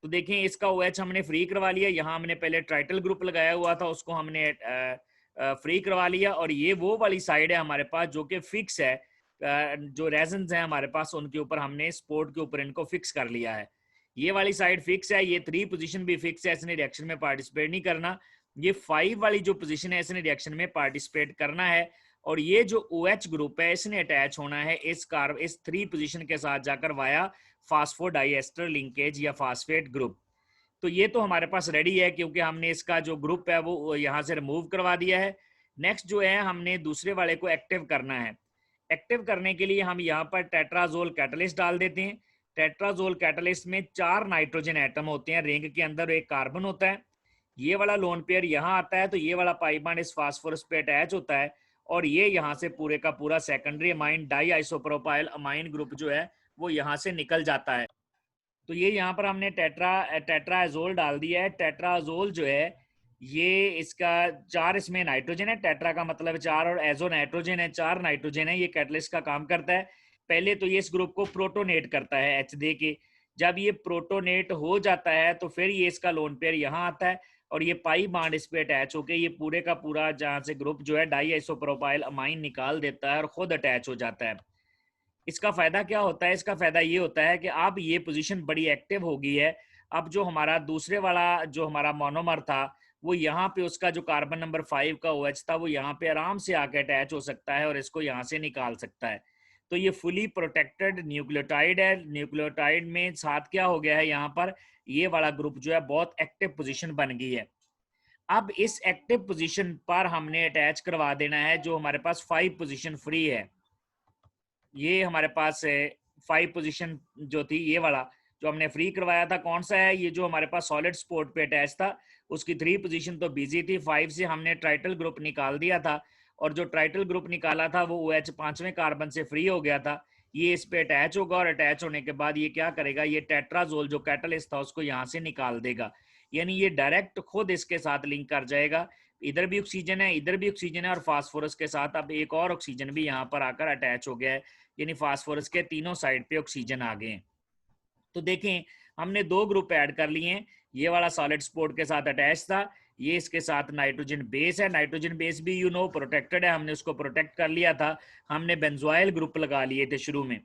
तो देखें इसका OH हमने फ्री करवा लिया। यहाँ हमने पहले ट्राइटल ग्रुप लगाया हुआ था उसको हमने फ्री करवा लिया और ये वो वाली साइड है हमारे पास जो कि फिक्स है। जो रेजन्स हैं हमारे पास उनके ऊपर हमने स्पोर्ट के ऊपर इनको फिक्स कर लिया है। ये वाली साइड फिक्स है, ये 3 पोजीशन भी फिक्स है, इसने रिएक्शन में पार्टिसिपेट नहीं करना। ये 5 वाली जो पोजीशन है इसने रिएक्शन में पार्टिसिपेट करना है और ये जो OH ग्रुप है इसने अटैच होना है इस 3 पोजीशन के साथ जाकर वाया फास्फोडाइएस्टर लिंकेज या फास्फेट ग्रुप। तो ये तो हमारे पास रेडी है क्योंकि हमने इसका जो ग्रुप है वो यहाँ से रिमूव करवा दिया है। नेक्स्ट जो है हमने दूसरे वाले को एक्टिव करना है। एक्टिव करने के लिए हम यहाँ पर टेट्राजोल कैटलिस्ट डाल देते हैं। टेट्राजोल कैटलिस्ट में 4 नाइट्रोजन एटम होते हैं, रिंग के अंदर एक कार्बन होता है। ये वाला लोन पेयर यहाँ आता है तो ये वाला पाई बॉन्ड इस फास्फोरस पे अटैच होता है और ये यहाँ से पूरे का पूरा secondary amine diisopropyl amine group जो है वो यहाँ से निकल जाता है। तो ये यहाँ पर हमने टेट्राजोल डाल दिया है। टेट्राजोल जो है ये इसका 4 इसमें नाइट्रोजन है, टेट्रा का मतलब 4, और एजो नाइट्रोजन है, 4 नाइट्रोजन है। ये कैटलिस्ट का काम करता है। पहले तो ये इस ग्रुप को प्रोटोनेट करता है H दे के। जब ये प्रोटोनेट हो जाता है तो फिर ये इसका लोन पेयर यहाँ आता है और ये पाई बाड इस पे अटैच होके ये पूरे का पूरा जहाँ से ग्रुप जो है डाई आइसोप्रोपाइल अमाइन निकाल देता है और खुद अटैच हो जाता है। इसका फायदा क्या होता है? इसका फायदा ये होता है कि अब ये पोजीशन बड़ी एक्टिव हो गई है। अब जो हमारा दूसरे वाला जो हमारा मोनोमर था, वो यहाँ पे उसका जो कार्बन नंबर 5 का OH था, वो यहाँ पे आराम से आके अटैच हो सकता है और इसको यहाँ से निकाल सकता है। तो ये फुली प्रोटेक्टेड न्यूक्लियोटाइड है। न्यूक्लियोटाइड में साथ क्या हो गया है, यहाँ पर ये वाला ग्रुप जो है बहुत एक्टिव पोजीशन बन गई है। अब इस एक्टिव पोजीशन पर हमने अटैच करवा देना है जो हमारे पास 5 पोजीशन फ्री है। ये हमारे पास 5 पोजीशन जो थी, ये वाला जो हमने फ्री करवाया था, कौन सा है? ये जो हमारे पास सॉलिड स्पोर्ट पे अटैच था, उसकी 3 पोजीशन तो बिजी थी। 5 से हमने ट्राइटल ग्रुप निकाल दिया था और जो ट्राइटल ग्रुप निकाला था वो OH 5वें कार्बन से फ्री हो गया था। ये इस पे अटैच होगा और अटैच होने के बाद ये क्या करेगा, ये टेट्राजोल जो कैटलिस्ट था उसको यहाँ से निकाल देगा। यानी ये डायरेक्ट खुद इसके साथ लिंक कर जाएगा। इधर भी ऑक्सीजन है, इधर भी ऑक्सीजन है और फास्फोरस के साथ अब एक और ऑक्सीजन भी यहाँ पर आकर अटैच हो गया है। यानी फास्फोरस के तीनों साइड पे ऑक्सीजन आ गए हैं। तो देखें, हमने 2 ग्रुप ऐड कर लिए हैं। ये वाला सॉलिड स्पोर्ट के साथ अटैच था, ये इसके साथ नाइट्रोजन बेस है। नाइट्रोजन बेस भी प्रोटेक्टेड है, हमने उसको प्रोटेक्ट कर लिया था। हमने बेंजोइल ग्रुप लगा लिए थे शुरू में।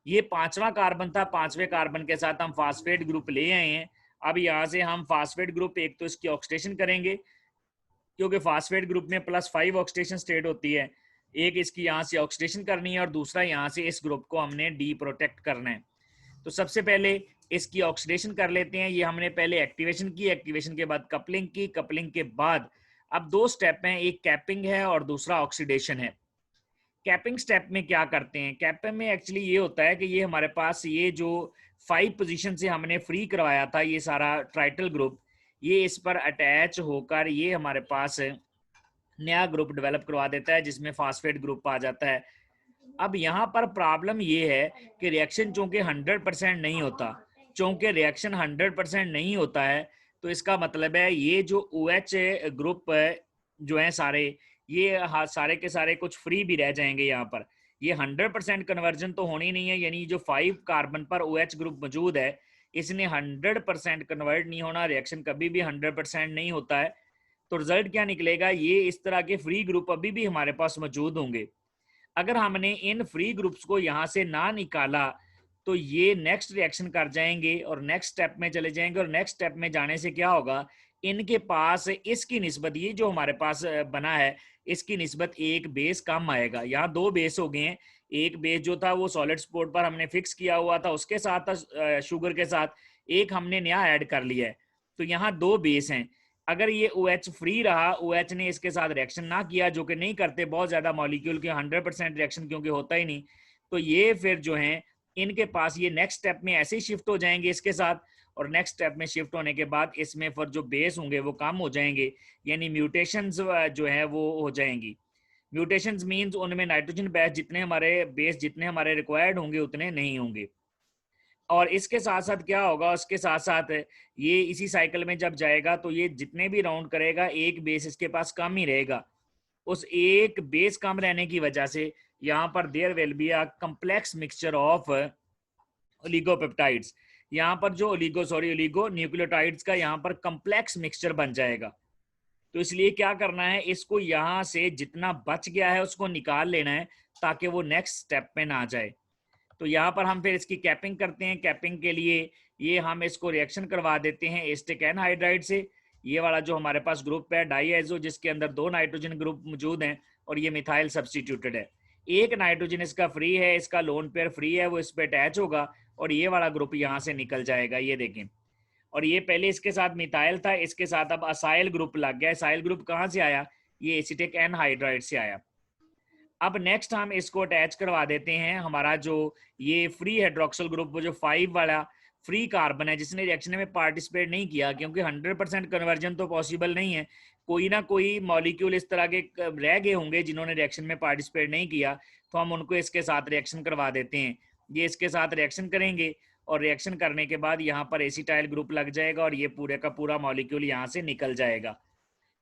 ये 5वां कार्बन था, 5वें कार्बन के साथ हम फास्फेट ग्रुप ले आए हैं। अब यहाँ से हम फास्फेट ग्रुप एक तो इसकी ऑक्सीडेशन करेंगे, क्योंकि फास्फेट ग्रुप में +5 ऑक्सीडेशन स्टेट होती है। एक इसकी यहाँ से ऑक्सीडेशन करनी है और दूसरा यहाँ से इस ग्रुप को हमने डी प्रोटेक्ट करना है। तो सबसे पहले इसकी ऑक्सीडेशन कर लेते हैं। ये हमने पहले एक्टिवेशन की, एक्टिवेशन के बाद कपलिंग की, कपलिंग के बाद अब 2 स्टेप हैं, एक कैपिंग है और दूसरा ऑक्सीडेशन है। कैपिंग स्टेप में क्या करते हैं? कैपिंग में एक्चुअली ये होता है कि ये हमारे पास ये जो 5 पोजीशन से हमने फ्री करवाया था ये सारा ट्राइटल ग्रुप, ये इस पर अटैच होकर ये हमारे पास नया ग्रुप डेवलप करवा देता है जिसमें फास्फेट ग्रुप आ जाता है। अब यहाँ पर प्रॉब्लम ये है कि रिएक्शन चूंकि 100% नहीं होता, चूंकि रिएक्शन 100% नहीं होता है, तो इसका मतलब है ये जो OH ग्रुप जो है सारे, ये सारे के सारे कुछ फ्री भी रह जाएंगे यहाँ पर। ये 100% कन्वर्जन तो होनी नहीं है, यानी जो 5 कार्बन पर OH ग्रुप मौजूद है इसने 100% कन्वर्ट नहीं होना। रिएक्शन कभी भी 100% नहीं होता है। तो रिजल्ट क्या निकलेगा, ये इस तरह के फ्री ग्रुप अभी भी हमारे पास मौजूद होंगे। अगर हमने इन फ्री ग्रुप्स को यहाँ से ना निकाला तो ये नेक्स्ट रिएक्शन कर जाएंगे और नेक्स्ट स्टेप में चले जाएंगे, और नेक्स्ट स्टेप में जाने से क्या होगा, इनके पास इसकी निस्बत, ये जो हमारे पास बना है इसकी निस्बत एक बेस कम आएगा। यहाँ 2 बेस हो गए हैं। एक बेस जो था वो सॉलिड स्पोर्ट पर हमने फिक्स किया हुआ था, उसके साथ शुगर के साथ, एक हमने नया ऐड कर लिया है। तो यहाँ 2 बेस हैं। अगर ये OH फ्री रहा, OH ने इसके साथ रिएक्शन ना किया, जो कि नहीं करते बहुत ज्यादा मॉलिक्यूल के 100% रिएक्शन क्योंकि होता ही नहीं, तो ये फिर जो है इनके पास ये नेक्स्ट स्टेप में ऐसे ही शिफ्ट हो जाएंगे इसके साथ, और नेक्स्ट स्टेप में शिफ्ट होने के बाद इसमें फिर जो बेस होंगे वो कम हो जाएंगे, यानी म्यूटेशंस जो है वो हो जाएंगी। म्यूटेशंस मींस उनमें नाइट्रोजन बेस जितने हमारे रिक्वायर्ड होंगे उतने नहीं होंगे। और इसके साथ साथ क्या होगा, उसके साथ साथ ये इसी साइकिल में जब जाएगा तो ये जितने भी राउंड करेगा एक बेस इसके पास कम ही रहेगा। उस एक बेस कम रहने की वजह से यहाँ पर there will be a complex mixture of oligopeptides. यहाँ पर जो ओलिगो न्यूक्लियोटाइड्स का यहाँ पर कम्प्लेक्स मिक्सचर बन जाएगा। तो इसलिए क्या करना है, इसको यहाँ से जितना बच गया है उसको निकाल लेना है ताकि वो नेक्स्ट स्टेप पे ना जाए। तो यहाँ पर हम फिर इसकी कैपिंग करते हैं। कैपिंग के लिए ये हम इसको रिएक्शन करवा देते हैं एसिटिक एनहाइड्राइड से। ये वाला जो हमारे पास ग्रुप है डाईएजो, जिसके अंदर 2 नाइट्रोजन ग्रुप मौजूद हैं और ये मिथाइल सब्सटीट्यूटेड है। एक नाइट्रोजन इसका फ्री है, इसका लोन पेयर फ्री है, वो इस पे अटैच होगा और ये वाला ग्रुप यहाँ से निकल जाएगा, ये देखें। और ये पहले इसके साथ मिथाइल था, इसके साथ अब असाइल ग्रुप लग गया। असाइल ग्रुप कहाँ से आया, ये एसिटिक एनहाइड्राइड से आया। अब नेक्स्ट हम इसको अटैच करवा देते हैं हमारा जो ये फ्री हाइड्रोक्सिल ग्रुप, जो 5 वाला फ्री कार्बन है जिसने रिएक्शन में पार्टिसिपेट नहीं किया, क्योंकि 100% कन्वर्जन तो पॉसिबल नहीं है। कोई ना कोई मॉलिक्यूल इस तरह के रह गए होंगे जिन्होंने रिएक्शन में पार्टिसिपेट नहीं किया, तो हम उनको इसके साथ रिएक्शन करवा देते हैं। ये इसके साथ रिएक्शन करेंगे और रिएक्शन करने के बाद यहाँ पर एसिटाइल ग्रुप लग जाएगा और ये पूरे का पूरा मॉलिक्यूल यहाँ से निकल जाएगा।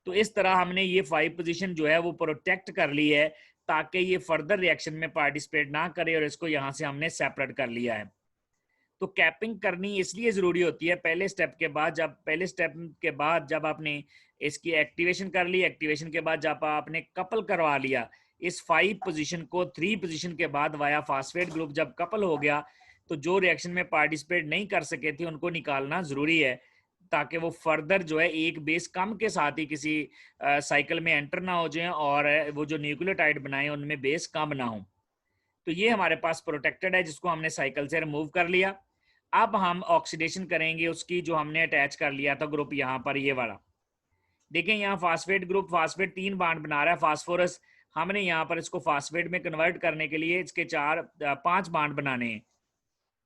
तो इस तरह हमने ये 5 पोजीशन जो है वो प्रोटेक्ट कर ली है ताकि ये फर्दर रिएक्शन में पार्टिसिपेट ना करे, और इसको यहाँ से हमने सेपरेट कर लिया है। तो कैपिंग करनी इसलिए ज़रूरी होती है पहले स्टेप के बाद जब आपने इसकी एक्टिवेशन कर ली, एक्टिवेशन के बाद जब आपने कपल करवा लिया इस 5 पोजीशन को 3 पोजीशन के बाद वाया फास्फेट ग्रुप जब कपल हो गया, तो जो रिएक्शन में पार्टिसिपेट नहीं कर सके थे उनको निकालना ज़रूरी है ताकि वो फर्दर जो है एक बेस कम के साथ ही किसी साइकिल में एंटर ना हो जाए और वो जो न्यूक्लियोटाइड बनाए उनमें बेस कम ना हो। तो ये हमारे पास प्रोटेक्टेड है जिसको हमने साइकिल से रिमूव कर लिया। अब हम ऑक्सीडेशन करेंगे उसकी जो हमने अटैच कर लिया था ग्रुप यहाँ पर ये वाला। देखें यहाँ फास्फेट ग्रुप, फास्फेट 3 बॉन्ड बना रहा है फास्फोरस, हमने यहाँ पर इसको फास्फेट में कन्वर्ट करने के लिए इसके 5 बॉन्ड बनाने हैं।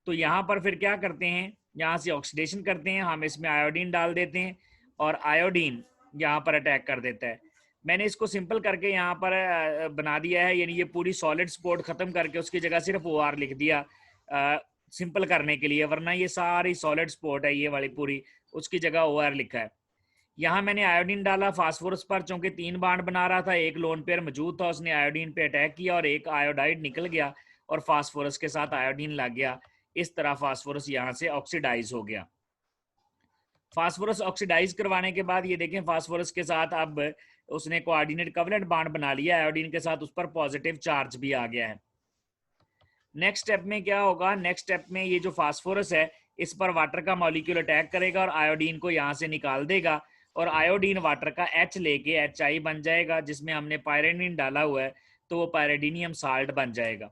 तो यहाँ पर फिर क्या करते हैं, यहाँ से ऑक्सीडेशन करते हैं, हम इसमें आयोडीन डाल देते हैं और आयोडीन यहाँ पर अटैक कर देता है। मैंने इसको सिंपल करके यहाँ पर बना दिया है, यानी ये पूरी सॉलिड स्पोर्ट खत्म करके उसकी जगह सिर्फ OR लिख दिया सिंपल करने के लिए, वरना ये सारी सॉलिड स्पोर्ट है ये वाली पूरी, उसकी जगह OR लिखा है। यहाँ मैंने आयोडीन डाला फास्फोरस पर, चूंकि 3 बॉन्ड बना रहा था, एक लोन पेयर मौजूद था, उसने आयोडीन पे अटैक किया और एक आयोडाइड निकल गया और फास्फोरस के साथ आयोडीन लग गया। इस तरह फास्फोरस यहाँ से ऑक्सीडाइज हो गया। फास्फोरस ऑक्सीडाइज करवाने के बाद ये देखें फास्फोरस के साथ अब उसने कोऑर्डिनेट कवलेंट बॉन्ड बना लिया आयोडीन के साथ, उस पर पॉजिटिव चार्ज भी आ गया है। नेक्स्ट स्टेप में क्या होगा, नेक्स्ट स्टेप में ये जो फास्फोरस है इस पर वाटर का मॉलिक्यूल अटैक करेगा और आयोडीन को यहाँ से निकाल देगा और आयोडीन वाटर का H लेके HI बन जाएगा, जिसमें हमने पायरेडीन डाला हुआ है तो वो पायरेडीनियम साल्ट बन जाएगा।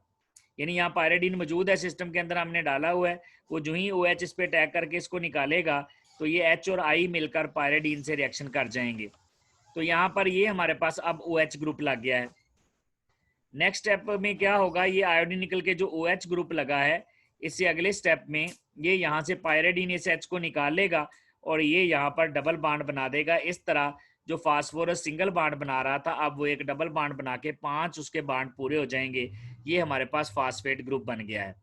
यानी यहाँ पायरेडीन मौजूद है सिस्टम के अंदर, हमने डाला हुआ है, वो जो ही OH इस पे अटैक करके इसको निकालेगा तो ये H और I मिलकर पायरेडीन से रिएक्शन कर जाएंगे। तो यहाँ पर ये हमारे पास अब OH ग्रुप लग गया है। नेक्स्ट स्टेप में क्या होगा, ये आयोडीन निकल के जो OH ग्रुप लगा है इससे अगले स्टेप में ये यहाँ से पायरेडीन इस H को निकाल लेगा और ये यहाँ पर डबल बॉन्ड बना देगा। इस तरह जो फास्फोरस सिंगल बॉन्ड बना रहा था अब वो एक डबल बॉन्ड बना के 5 उसके बॉन्ड पूरे हो जाएंगे। ये हमारे पास फास्फेट ग्रुप बन गया है।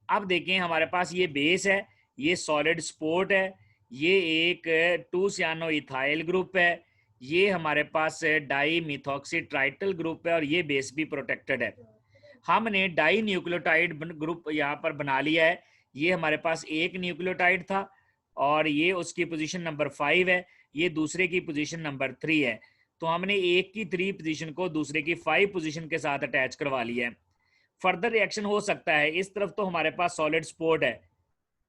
अब देखें हमारे पास ये बेस है, ये सॉलिड स्पोर्ट है, ये एक 2 सियानो इथाइल ग्रुप है, ये हमारे पास डाई मिथॉक्सी ट्राइटल ग्रुप है और ये बेस भी प्रोटेक्टेड है। हमने डाई न्यूक्लियोटाइड ग्रुप यहाँ पर बना लिया है। ये हमारे पास एक न्यूक्लियोटाइड था और ये उसकी पोजीशन नंबर 5 है, ये दूसरे की पोजीशन नंबर 3 है। तो हमने एक की 3 पोजीशन को दूसरे की 5 पोजीशन के साथ अटैच करवा लिया है। फर्दर रिएक्शन हो सकता है, इस तरफ तो हमारे पास सॉलिड स्पोर्ट है,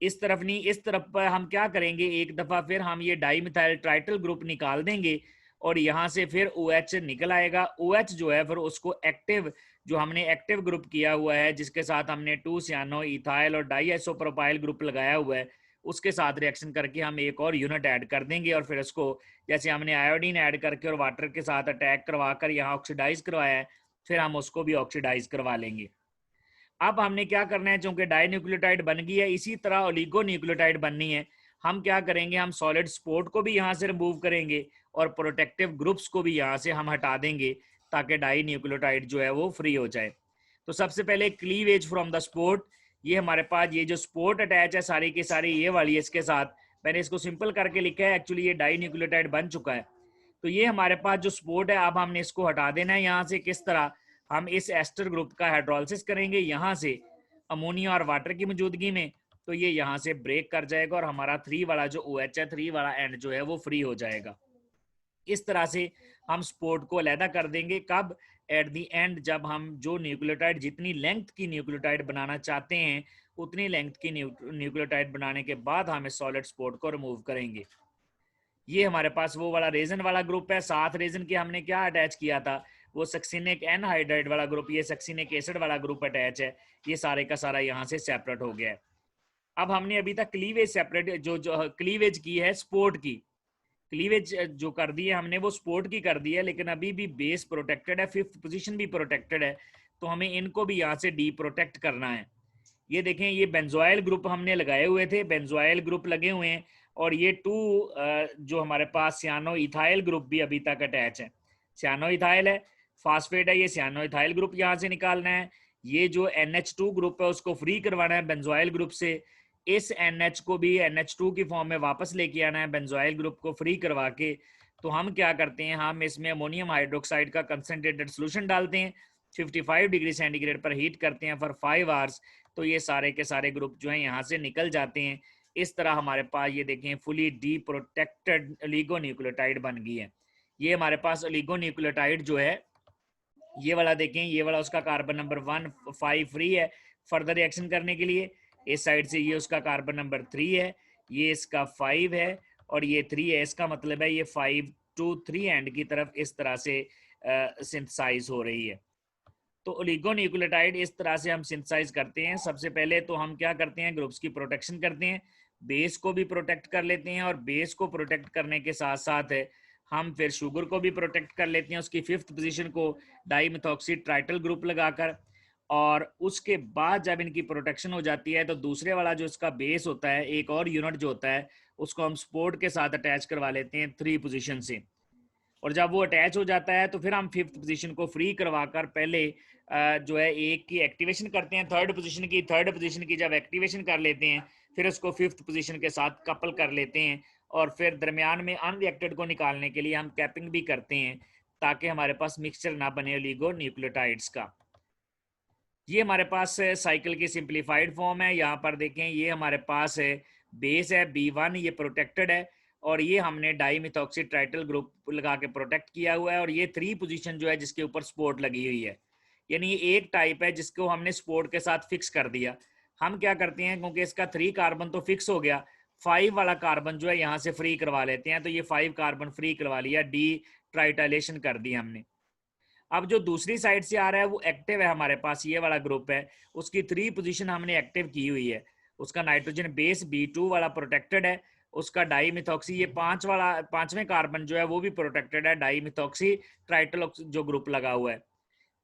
इस तरफ नहीं, इस तरफ पर हम क्या करेंगे, एक दफ़ा फिर हम ये डाई मिथाइल ट्राइटल ग्रुप निकाल देंगे और यहाँ से फिर OH निकल आएगा। OH जो है फिर उसको एक्टिव, जो हमने एक्टिव ग्रुप किया हुआ है जिसके साथ हमने 2 सियानो इथाइल और डाई आइसोप्रोपाइल ग्रुप लगाया हुआ है, उसके साथ रिएक्शन करके हम एक और यूनिट ऐड कर देंगे और फिर उसको जैसे हमने आयोडीन ऐड करके और वाटर के साथ अटैक करवा कर यहाँ ऑक्सीडाइज करवाया है, फिर हम उसको भी ऑक्सीडाइज करवा लेंगे। अब हमने क्या करना है, चूंकि डाई न्यूक्लियोटाइड बन गई है, इसी तरह ओलिगो न्यूक्लियोटाइड बननी है। हम क्या करेंगे, हम सॉलिड स्पोर्ट को भी यहाँ से रिमूव करेंगे और प्रोटेक्टिव ग्रुप्स को भी यहाँ से हम हटा देंगे ताकि डाई न्यूक्लियोटाइड जो है वो फ्री हो जाए। तो सबसे पहले क्लीवेज फ्रॉम द स्पोर्ट, ये हमारे पास ये जो स्पोर्ट अटैच है सारी की सारी ये वाली है, इसके साथ मैंने इसको सिंपल करके लिखा है, एक्चुअली ये डाई न्यूक्लियोटाइड बन चुका है। तो ये हमारे पास जो स्पोर्ट है अब हमने इसको हटा देना है यहाँ से। किस तरह, हम इस एस्टर ग्रुप का हाइड्रोलिसिस करेंगे यहाँ से अमोनिया और वाटर की मौजूदगी में, तो ये यहाँ से ब्रेक कर जाएगा और हमारा 3 वाला जो OH है, 3 वाला एंड जो है वो फ्री हो जाएगा। इस तरह से हम स्पोर्ट को अलहदा कर देंगे। कब, एट दी एंड, जब हम जो न्यूक्लियोटाइड जितनी लेंथ की न्यूक्लियोटाइड बनाना चाहते हैं उतनी लेंथ की न्यूक्लियोटाइड बनाने के बाद हम इस सॉलिड स्पोर्ट को रिमूव करेंगे। ये हमारे पास वो वाला रेजन वाला ग्रुप है। 7 रेजन के हमने क्या अटैच किया था, वो सक्सिनिक एनहाइड्राइड वाला ग्रुप, ये सक्सिनिक एसिड वाला ग्रुप अटैच है। ये सारे का सारा यहाँ से सेपरेट हो गया है। अब हमने अभी तक क्लीवेज सेपरेट जो क्लीवेज की है, स्पोर्ट की क्लीवेज जो कर दी है हमने वो स्पोर्ट की कर दी है, लेकिन अभी भी बेस प्रोटेक्टेड है, 5th पोजीशन भी प्रोटेक्टेड है, तो हमें इनको भी यहाँ से डी प्रोटेक्ट करना है। ये देखें, ये बेंजोइल ग्रुप हमने लगाए हुए थे, बेंजोइल ग्रुप लगे हुए हैं और ये 2 जो हमारे पास सियानो इथाइल ग्रुप भी अभी तक अटैच है। सियानो इथाइल है, फास्फेट है, ये सियानो इथाइल ग्रुप यहाँ से निकालना है। ये जो NH2 ग्रुप है उसको फ्री करवाना है बेंजोइल ग्रुप से। इस NH को भी NH2 की फॉर्म में वापस लेके आना है, बेंजोइल ग्रुप को फ्री करवा के तो हम क्या करते हैं, हम इसमें अमोनियम हाइड्रोक्साइड का कंसनट्रेटेड सोल्यूशन डालते हैं, 55 डिग्री सेंटीग्रेड पर हीट करते हैं फॉर 5 आवर्स, तो ये सारे के सारे ग्रुप जो हैं यहाँ से निकल जाते हैं। इस तरह हमारे पास ये देखें फुली डी प्रोटेक्टेड ओलिगोन्यूक्लियोटाइड बन गई है। ये हमारे पास ओलिगोन्यूक्लियोटाइड जो है, ये वाला देखें, ये वाला उसका कार्बन नंबर 1 5 फ्री है फर्दर रिएक्शन करने के लिए। इस साइड से ये उसका कार्बन नंबर 3 है, ये इसका 5 है और ये 3 है। इसका मतलब है ये 5 to 3 एंड की तरफ इस तरह से सिंथेसाइज हो रही है। तो ओलिगोन्यूक्लियोटाइड इस तरह से हम सिंथेसाइज करते हैं। सबसे पहले तो हम क्या करते हैं, ग्रुप्स की प्रोटेक्शन करते हैं, बेस को भी प्रोटेक्ट कर लेते हैं, और बेस को प्रोटेक्ट करने के साथ साथ हम फिर शुगर को भी प्रोटेक्ट कर लेते हैं, उसकी 5th पोजीशन को डाईमिथॉक्सी ट्राइटल ग्रुप लगाकर। और उसके बाद जब इनकी प्रोटेक्शन हो जाती है तो दूसरे वाला जो इसका बेस होता है, एक और यूनिट जो होता है, उसको हम सपोर्ट के साथ अटैच करवा लेते हैं 3 पोजीशन से। और जब वो अटैच हो जाता है तो फिर हम 5th पोजीशन को फ्री करवाकर पहले जो है एक की एक्टिवेशन करते हैं, 3rd पोजीशन की जब एक्टिवेशन कर लेते हैं, फिर उसको 5th पोजीशन के साथ कपल कर लेते हैं, और फिर दरमियान में अनरिएक्टेड को निकालने के लिए हम कैपिंग भी करते हैं, ताकि हमारे पास मिक्सचर ना बने ओलिगोन्यूक्लियोटाइड्स का। ये हमारे पास साइकिल की सिंप्लीफाइड फॉर्म है। यहाँ पर देखें, ये हमारे पास है बेस है B1, ये प्रोटेक्टेड है, और ये हमने डाईमिथॉक्सी ट्राइटल ग्रुप लगा के प्रोटेक्ट किया हुआ है, और ये 3 पोजीशन जो है जिसके ऊपर सपोर्ट लगी हुई है, यानी ये एक टाइप है जिसको हमने सपोर्ट के साथ फिक्स कर दिया। हम क्या करते हैं, क्योंकि इसका 3 कार्बन तो फिक्स हो गया, 5 वाला कार्बन जो है यहाँ से फ्री करवा लेते हैं। तो ये 5 कार्बन फ्री करवा लिया, डी ट्राइटाइलेशन कर दी हमने। अब जो दूसरी साइड से आ रहा है वो एक्टिव है हमारे पास, ये वाला ग्रुप है, उसकी 3 पोजीशन हमने एक्टिव की हुई है। उसका नाइट्रोजन बेस B2 वाला प्रोटेक्टेड है, उसका डाईमिथॉक्सी ये 5वें कार्बन जो है वो भी प्रोटेक्टेड है, डाईमिथॉक्सी ट्राइटल जो ग्रुप लगा हुआ है।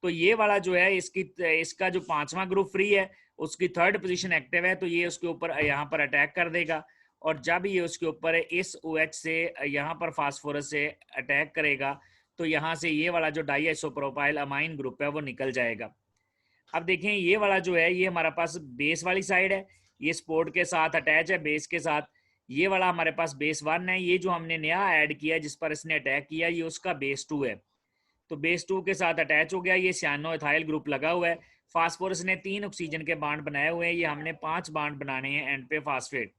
तो ये वाला जो है इसका जो 5वां ग्रुप फ्री है, उसकी 3rd पोजीशन एक्टिव है, तो ये उसके ऊपर यहाँ पर अटैक कर देगा, और जब ये उसके ऊपर इस OH से यहाँ पर फास्फोरस से अटैक करेगा, तो यहाँ से ये वाला जो डाईआइसोप्रोपाइल अमाइन ग्रुप है वो निकल जाएगा। अब देखें, ये वाला जो है ये हमारे पास बेस वाली साइड है, ये सपोर्ट के साथ अटैच है बेस के साथ। ये वाला हमारे पास बेस 1 है, ये जो हमने नया ऐड किया जिस पर इसने अटैक किया, ये उसका बेस 2 है। तो बेस 2 के साथ अटैच हो गया, ये सियानो एथाइल ग्रुप लगा हुआ है। फास्फोरस ने 3 ऑक्सीजन के बांड बनाए हुए हैं, ये हमने 5 बांड बनाने हैं एंड पे फास्फेट।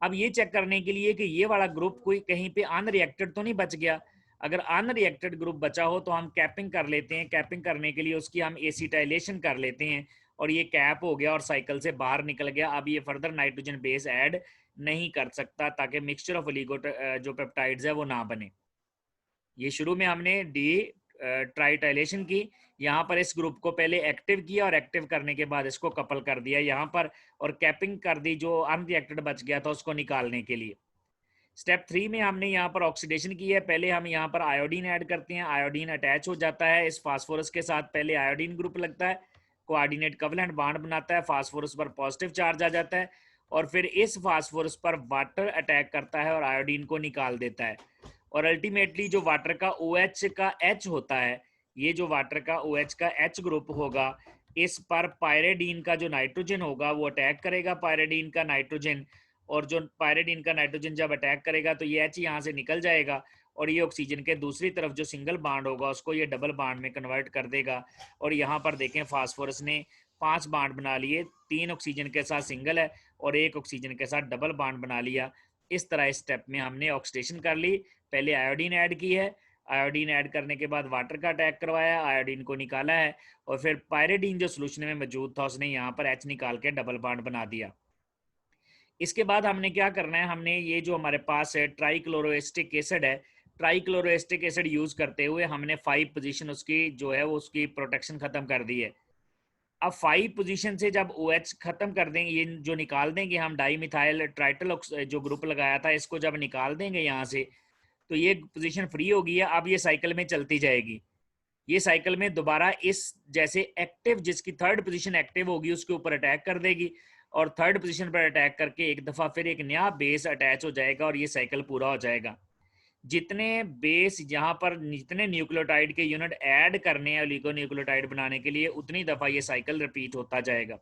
अब ये चेक करने के लिए कि ये वाला ग्रुप कोई कहीं पे अनरिएक्टेड तो नहीं बच गया। अगर अनरिएक्टेड ग्रुप बचा हो तो हम कैपिंग कर लेते हैं। कैपिंग करने के लिए उसकी हम एसिटाइलेशन कर लेते हैं, और ये कैप हो गया और साइकिल से बाहर निकल गया। अब ये फर्दर नाइट्रोजन बेस ऐड नहीं कर सकता, ताकि मिक्सचर ऑफ ओलिगो जो पेप्टाइड्स है वो ना बने। ये शुरू में हमने डी ट्राइटाइलेशन की, यहाँ पर इस ग्रुप को पहले एक्टिव किया, और एक्टिव करने के बाद इसको कपल कर दिया यहाँ पर, और कैपिंग कर दी जो अनरिएक्टेड बच गया था उसको निकालने के लिए। स्टेप 3 में हमने यहाँ पर ऑक्सीडेशन की है। पहले हम यहाँ पर आयोडीन ऐड करते हैं, आयोडीन अटैच हो जाता है इस फास्फोरस के साथ, पहले आयोडीन ग्रुप लगता है, कोऑर्डिनेट कवलेंट बॉन्ड बनाता है, फास्फोरस पर पॉजिटिव चार्ज आ जाता है, और फिर इस फास्फोरस पर वाटर अटैक करता है और आयोडीन को निकाल देता है। और अल्टीमेटली जो वाटर का OH का H होता है, ये जो वाटर का OH का H ग्रुप होगा, इस पर पायरेडीन का जो नाइट्रोजन होगा वो अटैक करेगा पायरेडीन का नाइट्रोजन, और जो पायरेडीन का नाइट्रोजन जब अटैक करेगा तो ये H यहाँ से निकल जाएगा, और ये ऑक्सीजन के दूसरी तरफ जो सिंगल बांड होगा उसको ये डबल बांड में कन्वर्ट कर देगा। और यहाँ पर देखें, फास्फोरस ने 5 बांड बना लिए, 3 ऑक्सीजन के साथ सिंगल है और 1 ऑक्सीजन के साथ डबल बांड बना लिया। इस तरह इस स्टेप में हमने ऑक्सीडेशन कर ली। पहले आयोडीन ऐड की है, आयोडीन ऐड करने के बाद वाटर का अटैक करवाया, आयोडीन को निकाला है, और फिर पायरेडीन जो सोल्यूशन में मौजूद था उसने यहाँ पर H निकाल के डबल बांड बना दिया। इसके बाद हमने क्या करना है, हमने ये जो हमारे पास है ट्राइक्लोरोएस्टिक एसिड है, ट्राइक्लोरोएस्टिक एसिड यूज करते हुए हमने 5 पोजीशन उसकी जो है वो उसकी प्रोटेक्शन खत्म कर दी है। अब 5 पोजीशन से जब OH खत्म कर देंगे, ये जो निकाल देंगे हम डाईमिथाइल ट्राइटल जो ग्रुप लगाया था इसको जब निकाल देंगे यहाँ से, तो ये पोजीशन फ्री होगी है। अब ये साइकिल में चलती जाएगी, ये साइकिल में दोबारा इस जैसे एक्टिव जिसकी 3rd पोजीशन एक्टिव होगी उसके ऊपर अटैक कर देगी, और 3rd पोजीशन पर अटैक करके एक दफ़ा फिर एक नया बेस अटैच हो जाएगा, और ये साइकिल पूरा हो जाएगा। जितने बेस यहाँ पर जितने न्यूक्लियोटाइड के यूनिट ऐड करने हैं ओलिगोन्यूक्लियोटाइड बनाने के लिए, उतनी दफ़ा ये साइकिल रिपीट होता जाएगा।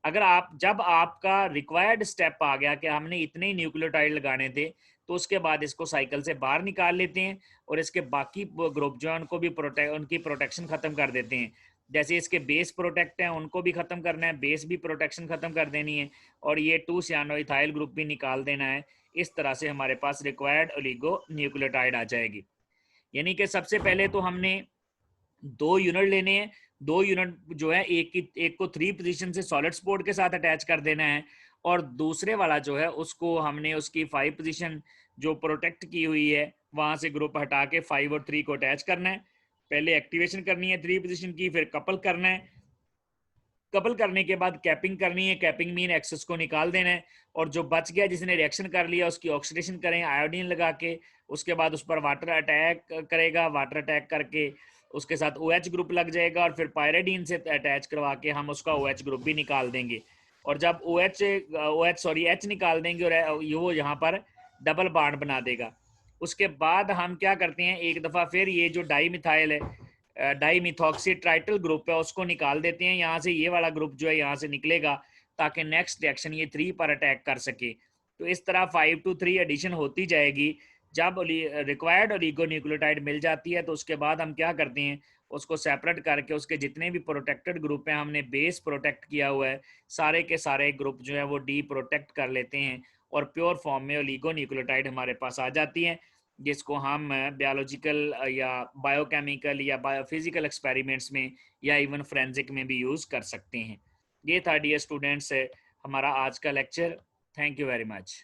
अगर आप जब आपका रिक्वायर्ड स्टेप आ गया कि हमने इतने ही न्यूक्लियोटाइड लगाने थे, तो उसके बाद इसको साइकिल से बाहर निकाल लेते हैं और इसके बाकी ग्रुप जो है उनको भी उनकी प्रोटेक्शन ख़त्म कर देते हैं। जैसे इसके बेस प्रोटेक्ट हैं उनको भी ख़त्म करना है, बेस भी प्रोटेक्शन ख़त्म कर देनी है और ये 2 सियानोइथाइल ग्रुप भी निकाल देना है। इस तरह से हमारे पास रिक्वायर्ड ओलिगो न्यूक्लियोटाइड आ जाएगी। यानी कि सबसे पहले तो हमने 2 यूनिट लेने हैं। 2 यूनिट जो है एक को 3 पोजीशन से सॉलिड स्पोर्ट के साथ अटैच कर देना है और दूसरे वाला जो है उसको हमने उसकी 5 पोजीशन जो प्रोटेक्ट की हुई है वहां से ग्रुप हटा के 5 और 3 को अटैच करना है। पहले एक्टिवेशन करनी है 3 पोजीशन की, फिर कपल करना है। कपल करने के बाद कैपिंग करनी है, कैपिंग मीन एक्सेस को निकाल देना है और जो बच गया जिसने रिएक्शन कर लिया उसकी ऑक्सीडेशन करें आयोडीन लगा के। उसके बाद उस पर वाटर अटैक करेगा, वाटर अटैक करके उसके साथ OH ग्रुप लग जाएगा और फिर पायरेडीन से अटैच करवा के हम उसका OH ग्रुप भी निकाल देंगे। और जब H निकाल देंगे और वो यहाँ पर डबल बॉन्ड बना देगा। उसके बाद हम क्या करते हैं, एक दफ़ा फिर ये जो डाईमिथाइल है, डाईमिथॉक्सी ट्राइटल ग्रुप है, उसको निकाल देते हैं। यहाँ से ये वाला ग्रुप जो है यहाँ से निकलेगा ताकि नेक्स्ट रिएक्शन ये 3 पर अटैक कर सके। तो इस तरह 5 to 3 एडिशन होती जाएगी। जब रिक्वायर्ड ओलिगोन्यूक्लियोटाइड मिल जाती है तो उसके बाद हम क्या करते हैं, उसको सेपरेट करके उसके जितने भी प्रोटेक्टेड ग्रुप हैं, हमने बेस प्रोटेक्ट किया हुआ है, सारे के सारे ग्रुप जो है वो डी प्रोटेक्ट कर लेते हैं और प्योर फॉर्म में ओलिगोन्यूक्लियोटाइड हमारे पास आ जाती हैं, जिसको हम बायोलॉजिकल या बायोकेमिकल या बायोफिजिकल एक्सपेरिमेंट्स में या इवन फोरेंसिक में भी यूज़ कर सकते हैं। ये था डियर स्टूडेंट्स हमारा आज का lecture. Thank you very much.